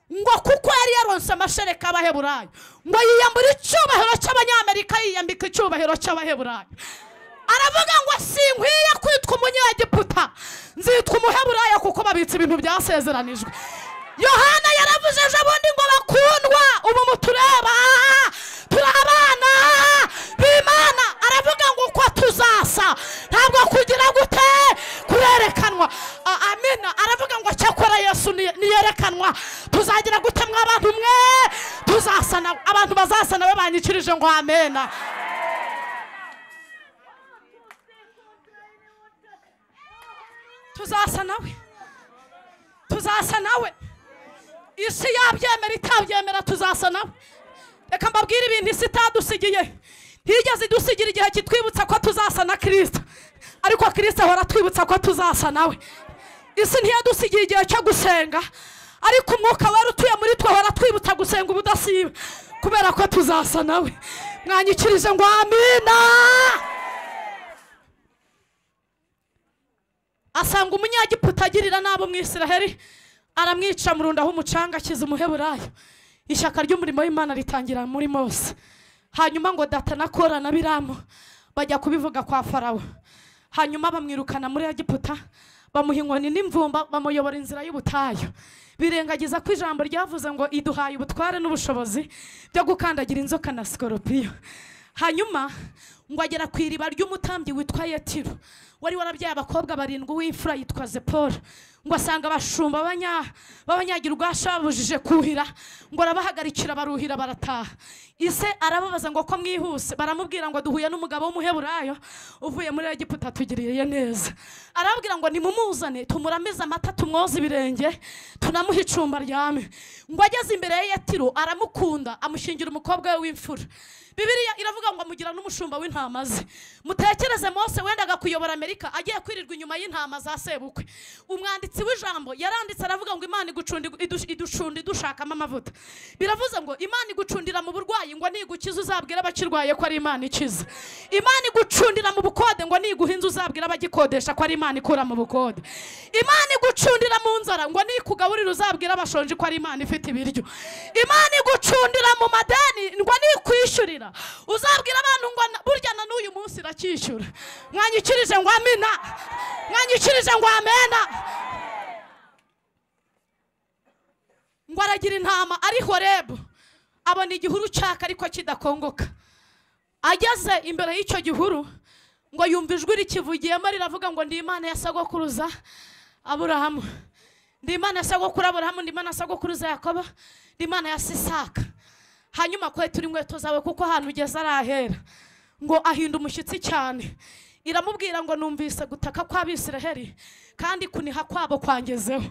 A: Ngo kuko yari yaronse amashereka y'Abaheburayo ngo yiyambura icyubahiro cy'Abanyamerika yiyambika icyubahiro cy'Abaheburayo. Aravuga ngo sinkwiye kwitwa Umunyegiputa, nzitwa Umuheburayo kuko babitse ibintu byasezeranijwe. Yohana yaravuze ejo bundi ngo bakundwa ubu mutureba turabana b'Imana. Aravuga ngo uko tuzasa ntabwo kugira gute kurerekanwa. Amina. Aravuga ngo cyakora Yesu niyerekanwa tuzagira gute mw'abantu mwe tuzasana abantu bazasana we banyikirije ngo amena. Tuzasa nawe. Isi yabyemera itabyemera tuzasa nawe. Reka mbabwire ibintu isi itadusigiye. Higeze idusigira igihe kitwibutsa ko tuzasa na Kristo. ariko Kristo ahora twibutsa ko tuzasa nawe. Isi ntiyadusigiye igihe cyo gusenga, ariko umwuka wari utuye muri twe ahora twibutsa gusenga ubudasiba kubera ko tuzasa nawe. Mwanyikirije ngo amina. Asanga umunyagiputa agirira nabo mu Isiraheli, aramwica murundaho umucanga, akiza umuheburayo. Ishyaka ry'umurimo w'Imana ritangira muri Mose. Hanyuma ngo Datani na Kora na Biramu bajya kubivuga kwa Farawo. Hanyuma bamwirukana muri Egiputa, bamuha inkoni n'imvumba, bamuyobora inzira y'ubutayu. Birengagiza ko ijambo ryavuze ngo iduhaye ubutware n'ubushobozi byo gukandagira inzoka na skoropiyo. Hanyuma ngo agera ku iriba ry'umutambyi witwa Yetiro, wari warabyaye abakobwa 7 w'imfura yitwa Zipora. Ngo asanga abashumba b'abanyagira ubwasha babujije kuhira, ngo arabahagarikira baruhira barataha. Ise arababaza ngo ko mwihuse, baramubwira ngo duhuye n'umugabo w'umuheburayo uvuye muri Egiputa tugiriye neza. Arababwira ngo nimumuzane tumuramize amata tumwoza ibirenge tunamuha icumba ryame. Ngo ageze imbere ya Yetiro aramukunda, amushingira umukobwa we w'imfura. Bibiliya iravuga ngo amugira n'umushumba w'intama ze. Mutekereze Mose wendaga kuyobora Amerika agiye kwirirwa inyuma y'intama za sebukwe. Umwanditsi w'ijambo yaranditse aravuga ngo Imana iducundi dushakamo amavuta. Biravuze ngo Imana igucundira mu burwayi ngo nigukiza uzabwira abakirwaye ko ari Imana ikiza. Imana igucundira mu bukode ngo niguhinza uzabwira abagikodesha ko ari Imana ikura mu bukode. Imana igucundira mu nzara ngo nikugaburira uzabwira abashonje ko ari Imana ifite ibiryo. Imana igucundira mu madeni ngo nikwishyurira uzabwira abantu ngo burya na n'uyu munsi iracyishyura. Mwanyikirije ngo amina. Mwanyikirije ngo amena. Ngo aragira intama ari Horebu, abona igihuru cyaka ariko kidakongoka. Ageze imbere y'icyo gihuru ngo yumva ijwi rikivugiyemo riravuga ngo ndi Imana ya sogokuruza Aburahamu, ndi Imana ya sogokuru Aburahamu, ndi Imana ya sogokuruza Yakobo, ndi Imana ya Isaka. Hanyuma kwe turi inkweto zawe kuko ahantu ugeze arahera. Ngo ahinda umushyitsi cyane. Iramubwira ngo numvise gutaka kw'Abisiraheli kandi kuniha kwabo kwangezeho.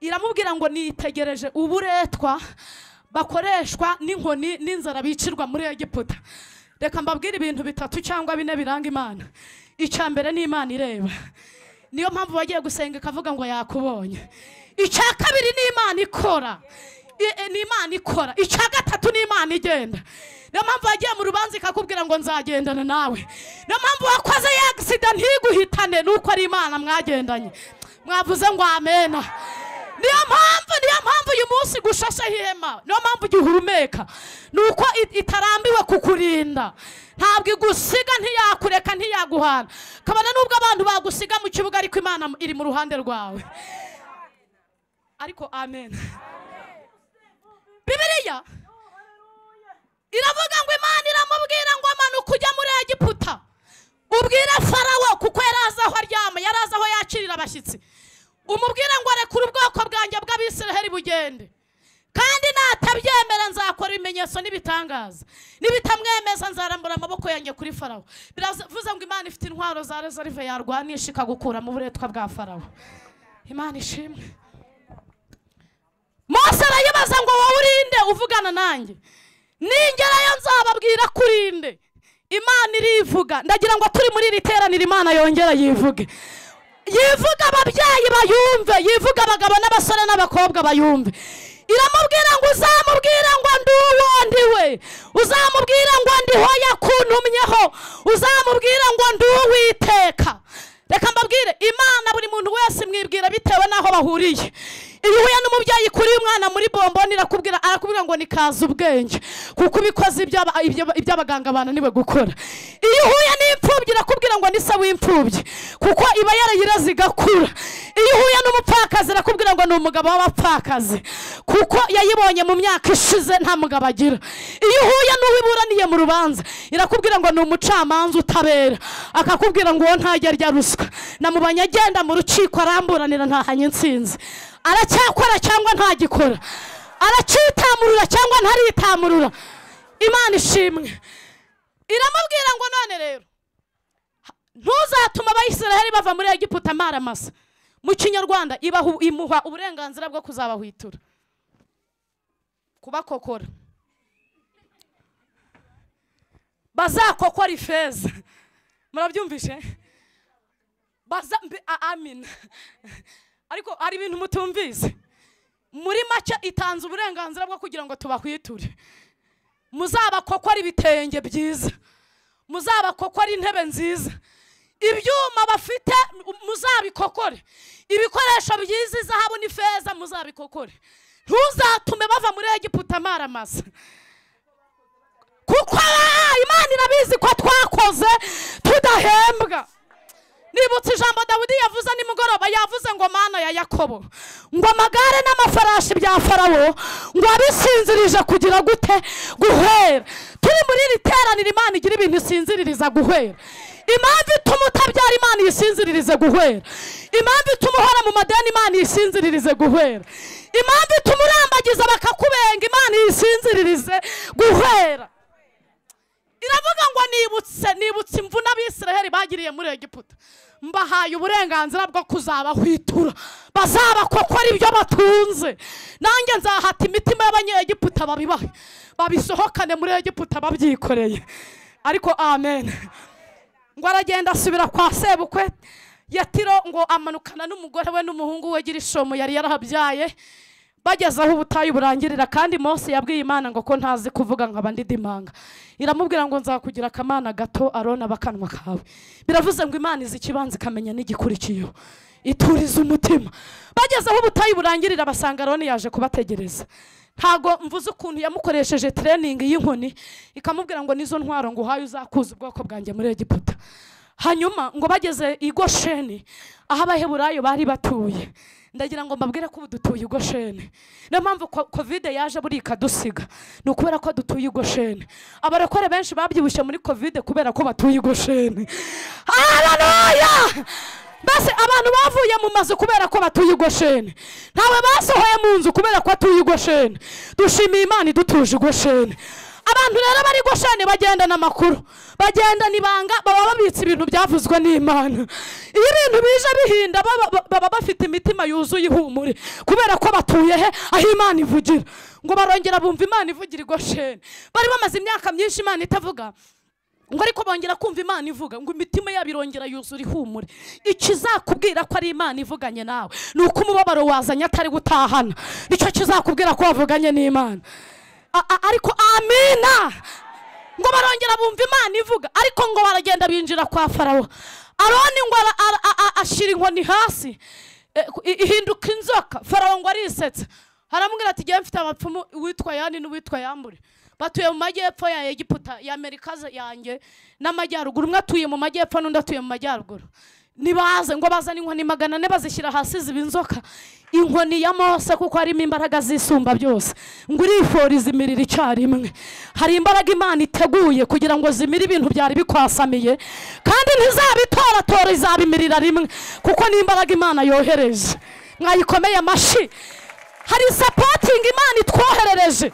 A: Iramubwira ngo nitegereje uburetwa bakoreshwa n'inkoni n'inzara bicirwa muri Egiputa. Reka mbabwire ibintu 3 cyangwa 4 biranga Imana. Icya mbere ni Imana ireba, niyo mpamvu bagiye gusenga ikavuga ngo yakubonye. Icya kabiri ni Imana ikora, ni Imana ikora. Icya gatatu ni Imana igenda. Niyo mpamvu wagiye mu rubanza ikakubwira ngo nzagendana nawe. Niyo mpamvu wakoze accident ntiguhitane nuko ari Imana mwagendanye. Mwavuze ngo amena. Niyo mpamvu uyu munsi gushashe ihema, niyo mpamvu gihumeka nuko itarambiwe kukurinda. Ntabwo igusiga, ntiyakureka, ntiyaguhana. Kabana nubwo abantu bagusiga mu kibuga ariko Imana iri mu ruhande rwawe. Ariko amen. Bibiliya iravuga ngo Imana iramubwira ngo amanuka ujya muri Egiputa ubwira Farawo, kuko yaraza aho aryama, yaraza aho yakirira abashyitsi. Umubwira ngo arekura ubwoko bwanjye bw'Abisiraheli bugende, kandi natabyemera nzakora ibimenyetso n'ibitangaza, nibitamwemeza nzarambura amaboko yanjye kuri Farawo. Biravuze ngo Imana ifite intwaro za reserve yarwanisha ikagukura mu buretwa bwa Farawo. Imana ishimwe. Mose arayibaza ngo wowe urinde uvugana nanjye? Ningerayo nzababwira kurinde. Imana irivuga. Ndagira ngo turi muri iri teraniro Imana yongera yivuge. Yivuga ababyeyi bayumve, yivuga abagabo n'abasore n'abakobwa bayumve. Iramubwira ngo uzamubwira ngo ndi uwo ndiwe, uzamubwira ngo ndiho yakuntumyeho, uzamubwira ngo ndi Uwiteka. Reka mbabwire, Imana buri muntu wese mwibwira bitewe naho bahuriye. Iyo uhuye n'umubyeyi kuri umwana muri bomboni arakubwira ngo nikaza ubwenge kuko ubikoze iby'abaganga bananiwe gukora. Iyo uhuye n'imfubyi irakubwira ngo ni se w'imfubyi kuko iba yarayiraze igakura. Iyo uhuye n'umupfakazi irakubwira ngo ni umugabo w'abapfakazi kuko yayibonye mu myaka ishize nta mugabo agira. Iyo uhuye n'uwiburaniye mu rubanza irakubwira ngo ni umucamanza utabera, akakubwira ngo uwo ntajya arya ruswa, namubanye agenda mu rukiko aramburanira ntahanye intsinzi. Aracyakora cyangwa ntagikora, aracitamurura cyangwa ntaritamurura. Imana ishimwe. Iramubwira ngo none rero ntuzatuma Abisiraheli bava muri Egiputa amaramasa. Mu Kinyarwanda imuha uburenganzira bwo kuzabahwitura, kubakokora, bazakokora ifeza. Murabyumvishe?
B: amin. Ariko hari ibintu mutumvise. Muri make itanze uburenganzira bwo kugira ngo tubahwiture. Muzabakokora ibitenge byiza, muzabakokora intebe nziza, ibyuma bafite muzabikokore, ibikoresho byiza izahabu n'ifeza muzabikokore. Ntuzatume bava muri Egiputa maramaza, kuko Imana irabizi ko twakoze tudahembwa. Nibutse ijambo Dawidi yavuze nimugoroba, yavuze ngo Mana ya Yakobo, ngo amagare n'amafarashi bya Farawo ngo abisinzirije kugira gute guhera. Turi muri iri teraniro Imana igira ibintu isinziririza guhera. Impamvu ituma utabyara Imana isinziririze guhera. Impamvu ituma uhora mu madeni Imana isinziririze guhera. Impamvu ituma urambagiza bakakubenga Imana isinziririze guhera. Iravuga ngo nibutse imvune Abisiraheli bagiriye muri Egiputa, mbahaye uburenganzira bwo kuzabahwitura, bazabakokora ibyo batunze. Nanjye nzahata imitima y'Abanyegiputa babibahe, babisohokane muri Egiputa babyikoreye. Ariko amen. Ngo aragenda asubira kwa sebukwe Yatiro, ngo amanukana n'umugore we n'umuhungu we Girishomu yari yarahabyaye. Bageze aho ubutayu burangirira, kandi Mose yabwiye Imana ngo ko ntazi kuvuga nkaba ndidimanga. Iramubwira ngo nzakugira akamana gato Arona bakanwa kawe. Biravuze ngo Imana izi kibanza ikamenya n'igikurikiyeho, ituriza umutima. Bageze aho ubutayu burangirira basanga Aroni yaje kubategereza. Ntago mvuze ukuntu yamukoresheje training y'inkoni, ikamubwira ngo nizo ntwaro ngo uhaye uzakuza ubwoko bwanjye muri Egiputa. Hanyuma ngo bageze i Gosheni aho Abaheburayo bari batuye. Ndagira ngo mbabwire ko dutuye i Gosheni. Niyo mpamvu covid yaje buri ikadusiga, ni ukubera ko dutuye i Gosheni. Abarokore benshi babyibushye muri covid kubera ko batuye i Gosheni. Haleluya! Base abantu bavuye mu mazu kubera ko batuye i Gosheni. Ntawe basohoye mu nzu kubera ko batuye i Gosheni. Dushimiye Imana idutuje i Gosheni. Abantu rero bari Gosheni bagendana amakuru, bagendana ibanga, baba babitse ibintu byavuzwe n'Imana. Iyo ibintu bije bihinda baba bafite imitima yuzuye ihumure kubera ko batuye he aho Imana ivugira. Ngo barongera bumva Imana ivugira i Gosheni. Bari bamaze imyaka myinshi Imana itavuga, ngo ariko bongera kumva Imana ivuga, ngo imitima yabo irongera yuzura ihumure. Ikizakubwira ko ari Imana ivuganye nawe ni uko umubabaro wazanye atari gutahana. Nicyo kizakubwira ko wavuganye n'Imana. Ariko amina. Ngo barongera bumva Imana ivuga, ariko ngo baragenda binjira kwa Farawo. Aroni ngo ashira inkoni hasi, ihinduka inzoka. Farawo ngo arisetsa, haramubwira ati giye mfite abapfumu witwa Yani n'uwitwa Yambure, batuye mu majyepfo ya Egiputa ya Amerika yanjye n'amajyaruguru. Umwe atuye mu majyepfo n'undi atuye mu majyaruguru. Nibaze ngo bazana inkoni 400 bazishyira hasi ziba inzoka. Inkoni ya Mose kuko harimo imbaraga zisumba byose, ngo iriforiza imiriro icyarimwe. Hari imbaraga Imana iteguye kugira ngo zimire ibintu byari bikwasamiye, kandi ntizabitoratora, izabimirira rimwe kuko ni imbaraga Imana yohereje. Mwayikomeye amashi. Hari supporting Imana itwoherereje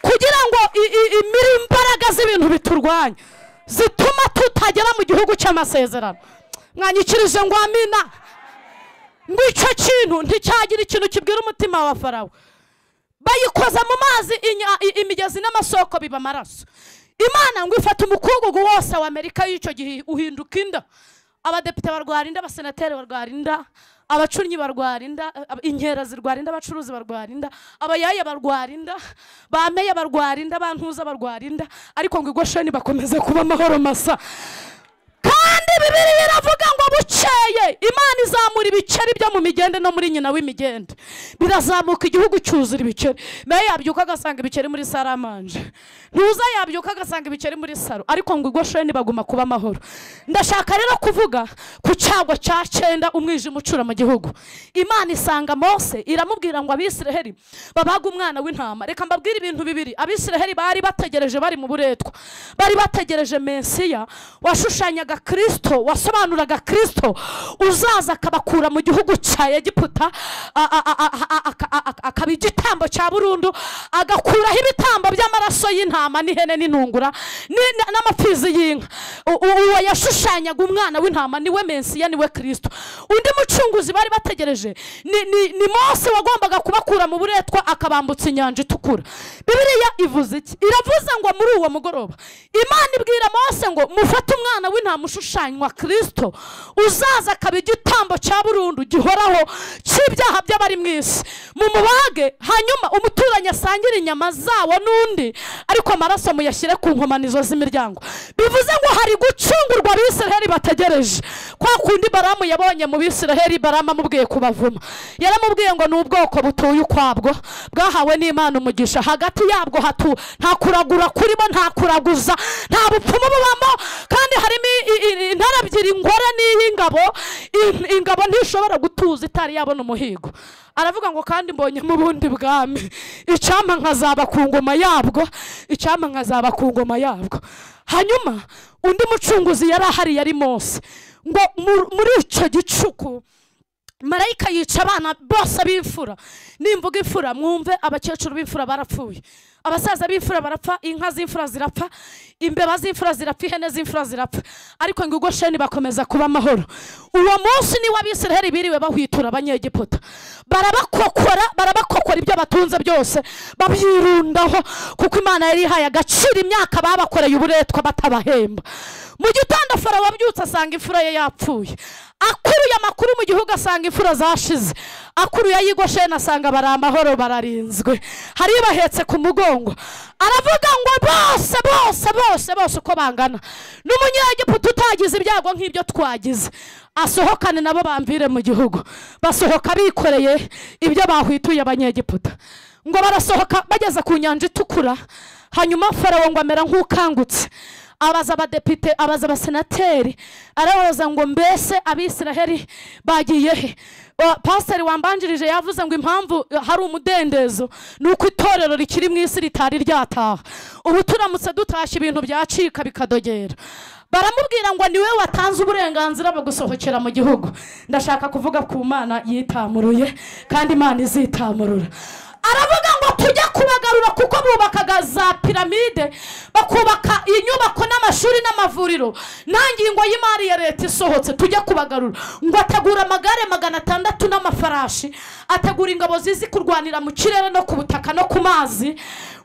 B: kugira ngo imire imbaraga z'ibintu biturwanya, zituma tutagera mu gihugu cy'amasezerano. Mwanyikirije ngo amina. Ngo icyo kintu nticyagira ikintu kibwira umutima wa Farawo. Bayikoza mu mazi, imigezi n'amasoko biba amaraso. Imana ngo ifata umukungugu wose wa Amerika y'icyo gihe uhinduka inda. Abadepite barwara inda, abasenateri barwara inda, abacunyi barwara inda, inkera zirwara inda, abacuruzi barwara inda, abayaye barwara inda, bameye barwara inda, bantuza barwara inda. Ariko ngo i Gosheni bakomeze kuba amahoro masa. Kandi Bibiliya iravuga ngo bukeye Imana izamura ibiceri byo mu migende no muri nyina w'imigende. Birazamuka igihugu cyuzura ibiceri. Meya yabyuka agasanga ibiceri muri Saramanje, ntuza yabyuka agasanga ibiceri muri Saro. Ariko ngo i Gosheni baguma kuba amahoro. Ndashaka rero kuvuga ku cyago cya 9 umwijima ucura mu gihugu. Imana isanga Mose iramubwira ngo Abisiraheli babaga umwana w'intama. Reka mbabwire ibintu bibiri. Abisiraheli bari bategereje, bari mu buretwa, bari bategereje Mesiya washushanyaga Kristo, wasobanuraga Kristo uzaza akabakura mu gihugu cya Egiputa, akaba igitambo cya burundu, agakuraho ibitambo by'amaraso y'intama n'ihene n'intungura n'amapfizi y'inka. Uwo yashushanyaga umwana w'intama niwe Mesiya, niwe Kristo. Undi mucunguzi bari bategereje ni Mose wagombaga kubakura mu buretwa akabambutsa inyanja itukura. Bibiliya ivuze iki? Iravuze ngo muri uwo mugoroba Imana ibwira Mose ngo mufate umwana w'intama ushushanywa Kristo uzaza akaba igitambo cya burundu gihoraho cy'ibyaha by'abari mu isi. Mu mubage hanyuma umuturanyi asangira inyama zawo n'undi, ariko amaraso muyashyire ku nkomanizo z'imiryango. Bivuze ngo hari gucungurwa Abisiraheli bategereje. Kwa kundi Baramu yabonye mu Bisiraheli, Baramu amubwiye kubavuma. Yaramubwiye ngo ni ubwoko butuye ukwabwo, bwahawe n'Imana umugisha. Hagati yabwo nta kuragura kurimo, nta kuraguza, nta bupfumu bubamo, kandi harimo intare ebyiri, ingore n'iy'ingabo. Ingabo ntishobora gutuza itari yabona umuhigo. Aravuga ngo kandi mbonye mu bundi bwami, icyampa nkazaba ku ngoma yabwo, icyampa nkazaba ku ngoma yabwo. Hanyuma undi mucunguzi yari ahari, yari Mose. Ngo muri icyo gicuku marayika yica abana bose b'imfura. Nimvuga imfura mwumve, abakecuru b'imfura barapfuye, abasaza b'imfura barapfa, inka z'imfura zirapfa, imbeba z'imfura zirapfa, ihene z'imfura zirapfa, ariko ngo Gosheni bakomeza kuba amahoro. Uwo munsi ni w'Abisiraheli biriwe bahwitura Abanyegiputa, barabakokora ibyo batunze byose babyirundaho, kuko Imana yari ihaye agaciro imyaka babakoreye uburetwa batabahemba. Mu gitondo Farawo abyutse asanga imfura ye yapfuye. Akuruye amakuru mu gihugu asanga imfura zashize. Akuruye y'Igosheni asanga bari amahoro, bararinzwe, hari bahetse ku mugongo. Aravuga ngo bose uko bangana, n'Umunyegiputa utagize ibyago nk'ibyo twagize asohokane nabo bamvire mu gihugu. Basohoka bikoreye ibyo bahwituye Abanyegiputa. Ngo barasohoka bageze ku nyanja itukura. Hanyuma Farawo ngo amera nk'ukangutse, abaza abadepite, abaza abasenateri, arabaza ngo mbese Abisiraheli bagiye he? Pasiteri wambanjirije yavuze ngo impamvu hari umudendezo nuko itorero rikiri mu isi ritari ryataha. Ubu turamutse dutashye ibintu byacika bikadogera. Baramubwira ngo niwe watanze uburenganzira bwo gusohokera mu gihugu. Ndashaka kuvuga ku Mana yitamuruye, kandi Imana izitamurura. Aravuga ngo tujya kubagarura, kuko bubakaga za piramide, bakubaka inyubako n'amashuri n'amavuriro. Ntangingo y'imari ya leta isohotse tujya kubagarura. Ngo ategura amagare 600 n'amafarashi, ategura ingabo zizi kurwanira mu kirere no ku butaka no ku mazi,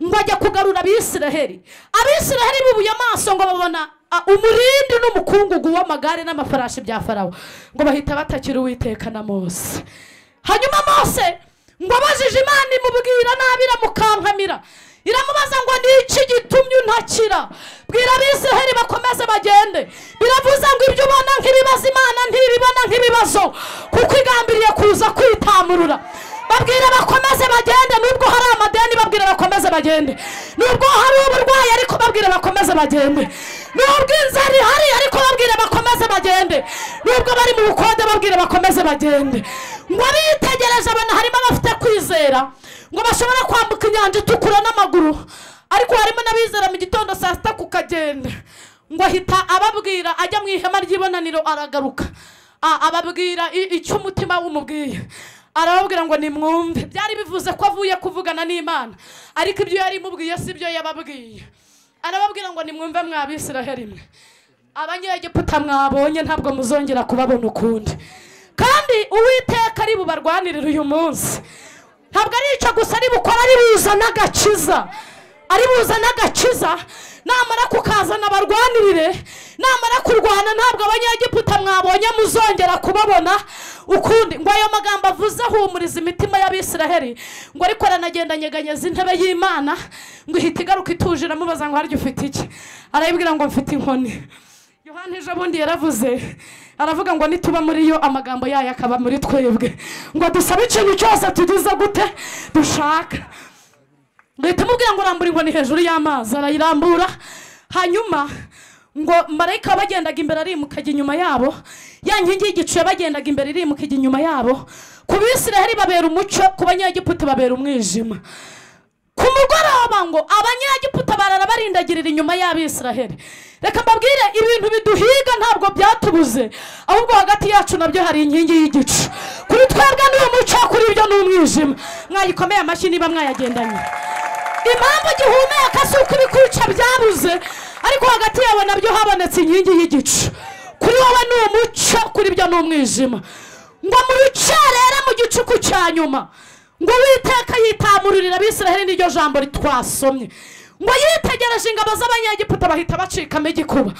B: ngo ajya kugarura Abisiraheli. Abisiraheli bubuye amaso ngo babona umurindi n'umukungugu w'amagare n'amafarashi bya Farawo, ngo bahita batakira Uwiteka na Mose. Hanyuma Mose ngo abajije Imana imubwira nabi, iramukankamira, iramubaza ngo ni iki gitumye untakira? Bwira Abisiraheli bakomeze bagende. Biravuze ngo ibyo ubona nk'ibibazo Imana ntibibona nk'ibibazo, kuko igambiriye kuza kwitamurura. Babwira bakomeze bagende, nubwo hari amadeni babwira bakomeze bagende, nubwo hari uburwayi ariko babwira bakomeze bagende, nubwo inzara ihari ariko babwira bakomeze bagende, nubwo bari mu bukode babwira bakomeze bagende. Ngo bitegereje abana harimo abafite kwizera, ngo bashobora kwambuka inyanja itukura n'amaguru, ariko harimo n'abizera mu gitondo saa 6 kukagenda. Ngo ahita ababwira, ajya mu ihema ry'ibonaniro aragaruka, ababwira icyo umutima w'umubwiye. Arababwira ngo nimwumve. Byari bivuze ko avuye kuvugana n'Imana, ariko ibyo yari imubwiye si byo yababwiye. Arababwira ngo nimwumve mwa Abisiraheli mwe, Abanyegiputa mwabonye ntabwo muzongera kubabona ukundi, kandi Uwiteka ari bubarwanirira uyu munsi. Ntabwo ari icyo gusa ari bukora, ari buzana agakiza, ari buzana agakiza. Namara kukazana barwanirire, namara kurwana ntabwo Abanyegiputa mwabonye muzongera kubabona ukundi. Ngo ayo magambo avuze ahumuriza imitima y'Abisiraheli. Ngo ariko aranagenda nyeganyeza intebe y'Imana, ngo ihita igaruka ituje, iramubaza ngo harya ufite iki? Arayibwira ngo mfite inkoni. Yohana ejo bundi yaravuze, aravuga ngo nituba muri yo amagambo yayo akaba muri twebwe, ngo dusabe ikintu cyose tugize gute dushaka. Ngahita mubwira ngo rambura inkoni hejuru y'amazi, arayirambura. Hanyuma ngo marayika bagendaga imbere arimuka inyuma yabo, ya nkingi y'igicu bagendaga imbere irimuka inyuma yabo. Ku Bisiraheli babera umucyo, ku Banyegiputa babera umwijima. Ku mugoroba ngo Abanyegiputa barara barindagirira inyuma y'Abisiraheli. Reka mbabwire, ibintu biduhiga ntabwo byatubuze, ahubwo hagati yacu nabyo hari inkingi y'igicu. Kuri twebwe ni umucyo, kuri byo ni umwijima. Mwayikomeye amashyi niba mwayagendanye. Impamvu gihumeka si uko ibikwica byabuze, ariko hagati yawe nabyo habonetse inkingi y'igicu. Kuri wowe ni umucyo, kuri byo ni umwijima. Ngo mu rucerera mu gicuku cya nyuma, ngo Uwiteka yitamururira Abisiraheli, n'iryo jambo twasomye. Ngo yitegereje ingabo z'Abanyegiputa bahita bacikamo igikuba.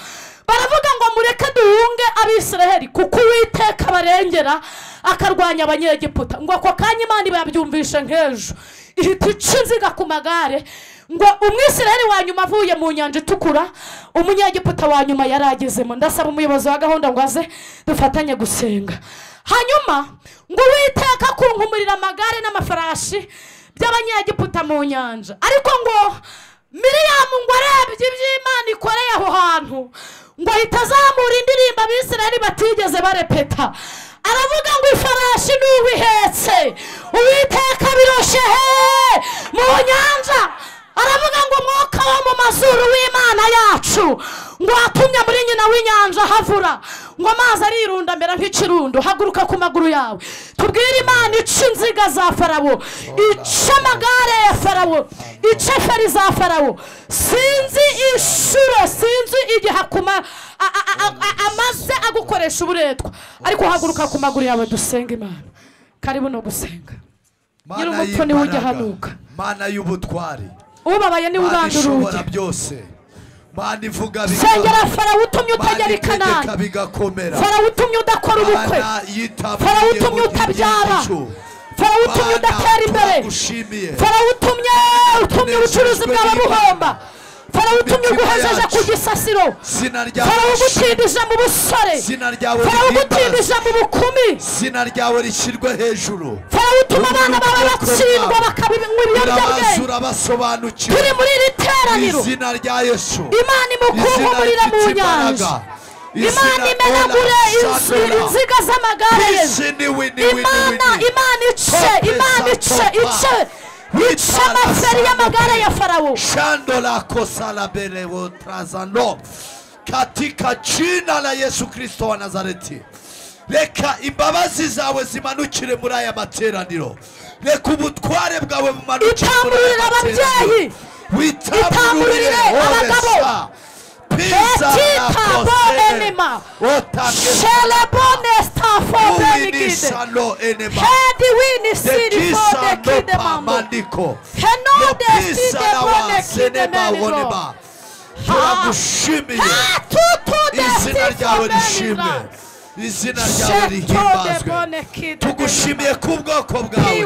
B: baravuga ngo mureke duhunge abisiraheli kuko Uwiteka barengera akarwanya abanyegiputa. Ngo ako kanya Imana babyumvishe nk'ejo ihita ica inziga ku magare, ngo umwisiraheli wa nyuma avuye mu nyanja itukura, umunyegiputa wa nyuma yaragezemo. Ndasaba umuyobozi wa gahunda ngo aze dufatanye gusenga. Hanyuma ngo Uwiteka kunkumurira amagare n'amafarashi by'abanyegiputa mu nyanja. Ariko ngo Miriyamu ngo arebye iby'Imana ikoreye aho hantu, ngo ahita azamura indirimbo abisiraheli batigeze barepeta. Aravuga ngo ifarashi n'uwihetse Uwiteka biroshe he mu nyanja. Aravuga ngo umwuka wo mu mazuru w'Imana yacu ngo atumye muri nyina w'inyanja havura, ngo amazi arirunda mbera nk'ikirundo. Haguruka ku maguru yawe tubwire Imana ica inziga za Farawo, ica amagare ya Farawo, ica feri za Farawo. Sinzi inshuro, sinzi igihe amaze agukoresha uburetwa, ariko haguruka ku maguru yawe dusenga Imana. Karibu no gusenga. Nyiri umupfu niwe ujya hanuka.
C: Mana y'ubutwari,
B: ubabaye ni ubanduruje
C: byose. Mana ivuga
B: sengera Farawo utumye utagera i Kanani, Farawo utumye udakora ubukwe, Farawo utumye utabyara, Farawo utumye udatera imbere, Farawo utumye ubucuruzi bwawe buhomba, Farawo utumye uguhejeje ku gisasiro, Farawo ugutindije mu busore, Farawo ugutindije mu bukumi,
C: izina ryawe rishyirwe hejuru.
B: Farawo utuma abana bawe batsindwa bakabinywa ibiyobyabwenge. Turi muri iri teraniro,
C: izina rya Yesu
B: Imana imukunkumurira mu nyanja, Imana imenagure inziga z'amagare ye, Imana ice amaferi y'amagare ya Farawo.
C: Shandola kosala berewo trazano katika jina la Yesu Kristo wa Nazareti. Reka imbabazi zawe zimanukire muri aya materaniro, reka ubutware bwawe bumanukire muri aya materaniro.
B: Witamurire abagabo, Petita bonenima, Shelebone stafo benigide, Hedi wini siri fode kide mambo, Henode side bone kide meniro.
C: Turagushimiye, izina ryawe rishimwe, izina ryawe rihimbazwe. Tugushimiye ku bwoko bwawe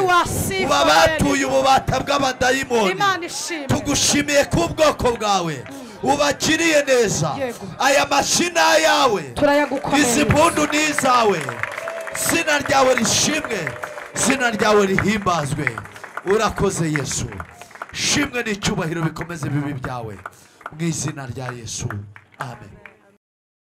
C: uba batuye ububata bw'abadayimoni. Tugushimiye ku bwoko bwawe ubakiriye neza. Aya mashina yawe, izi mpundu ni izawe. Izina ryawe rishimwe, izina ryawe rihimbazwe. Urakoze Yesu, shimwe n'icyubahiro bikomeze bibi byawe mu izina rya Yesu, amen.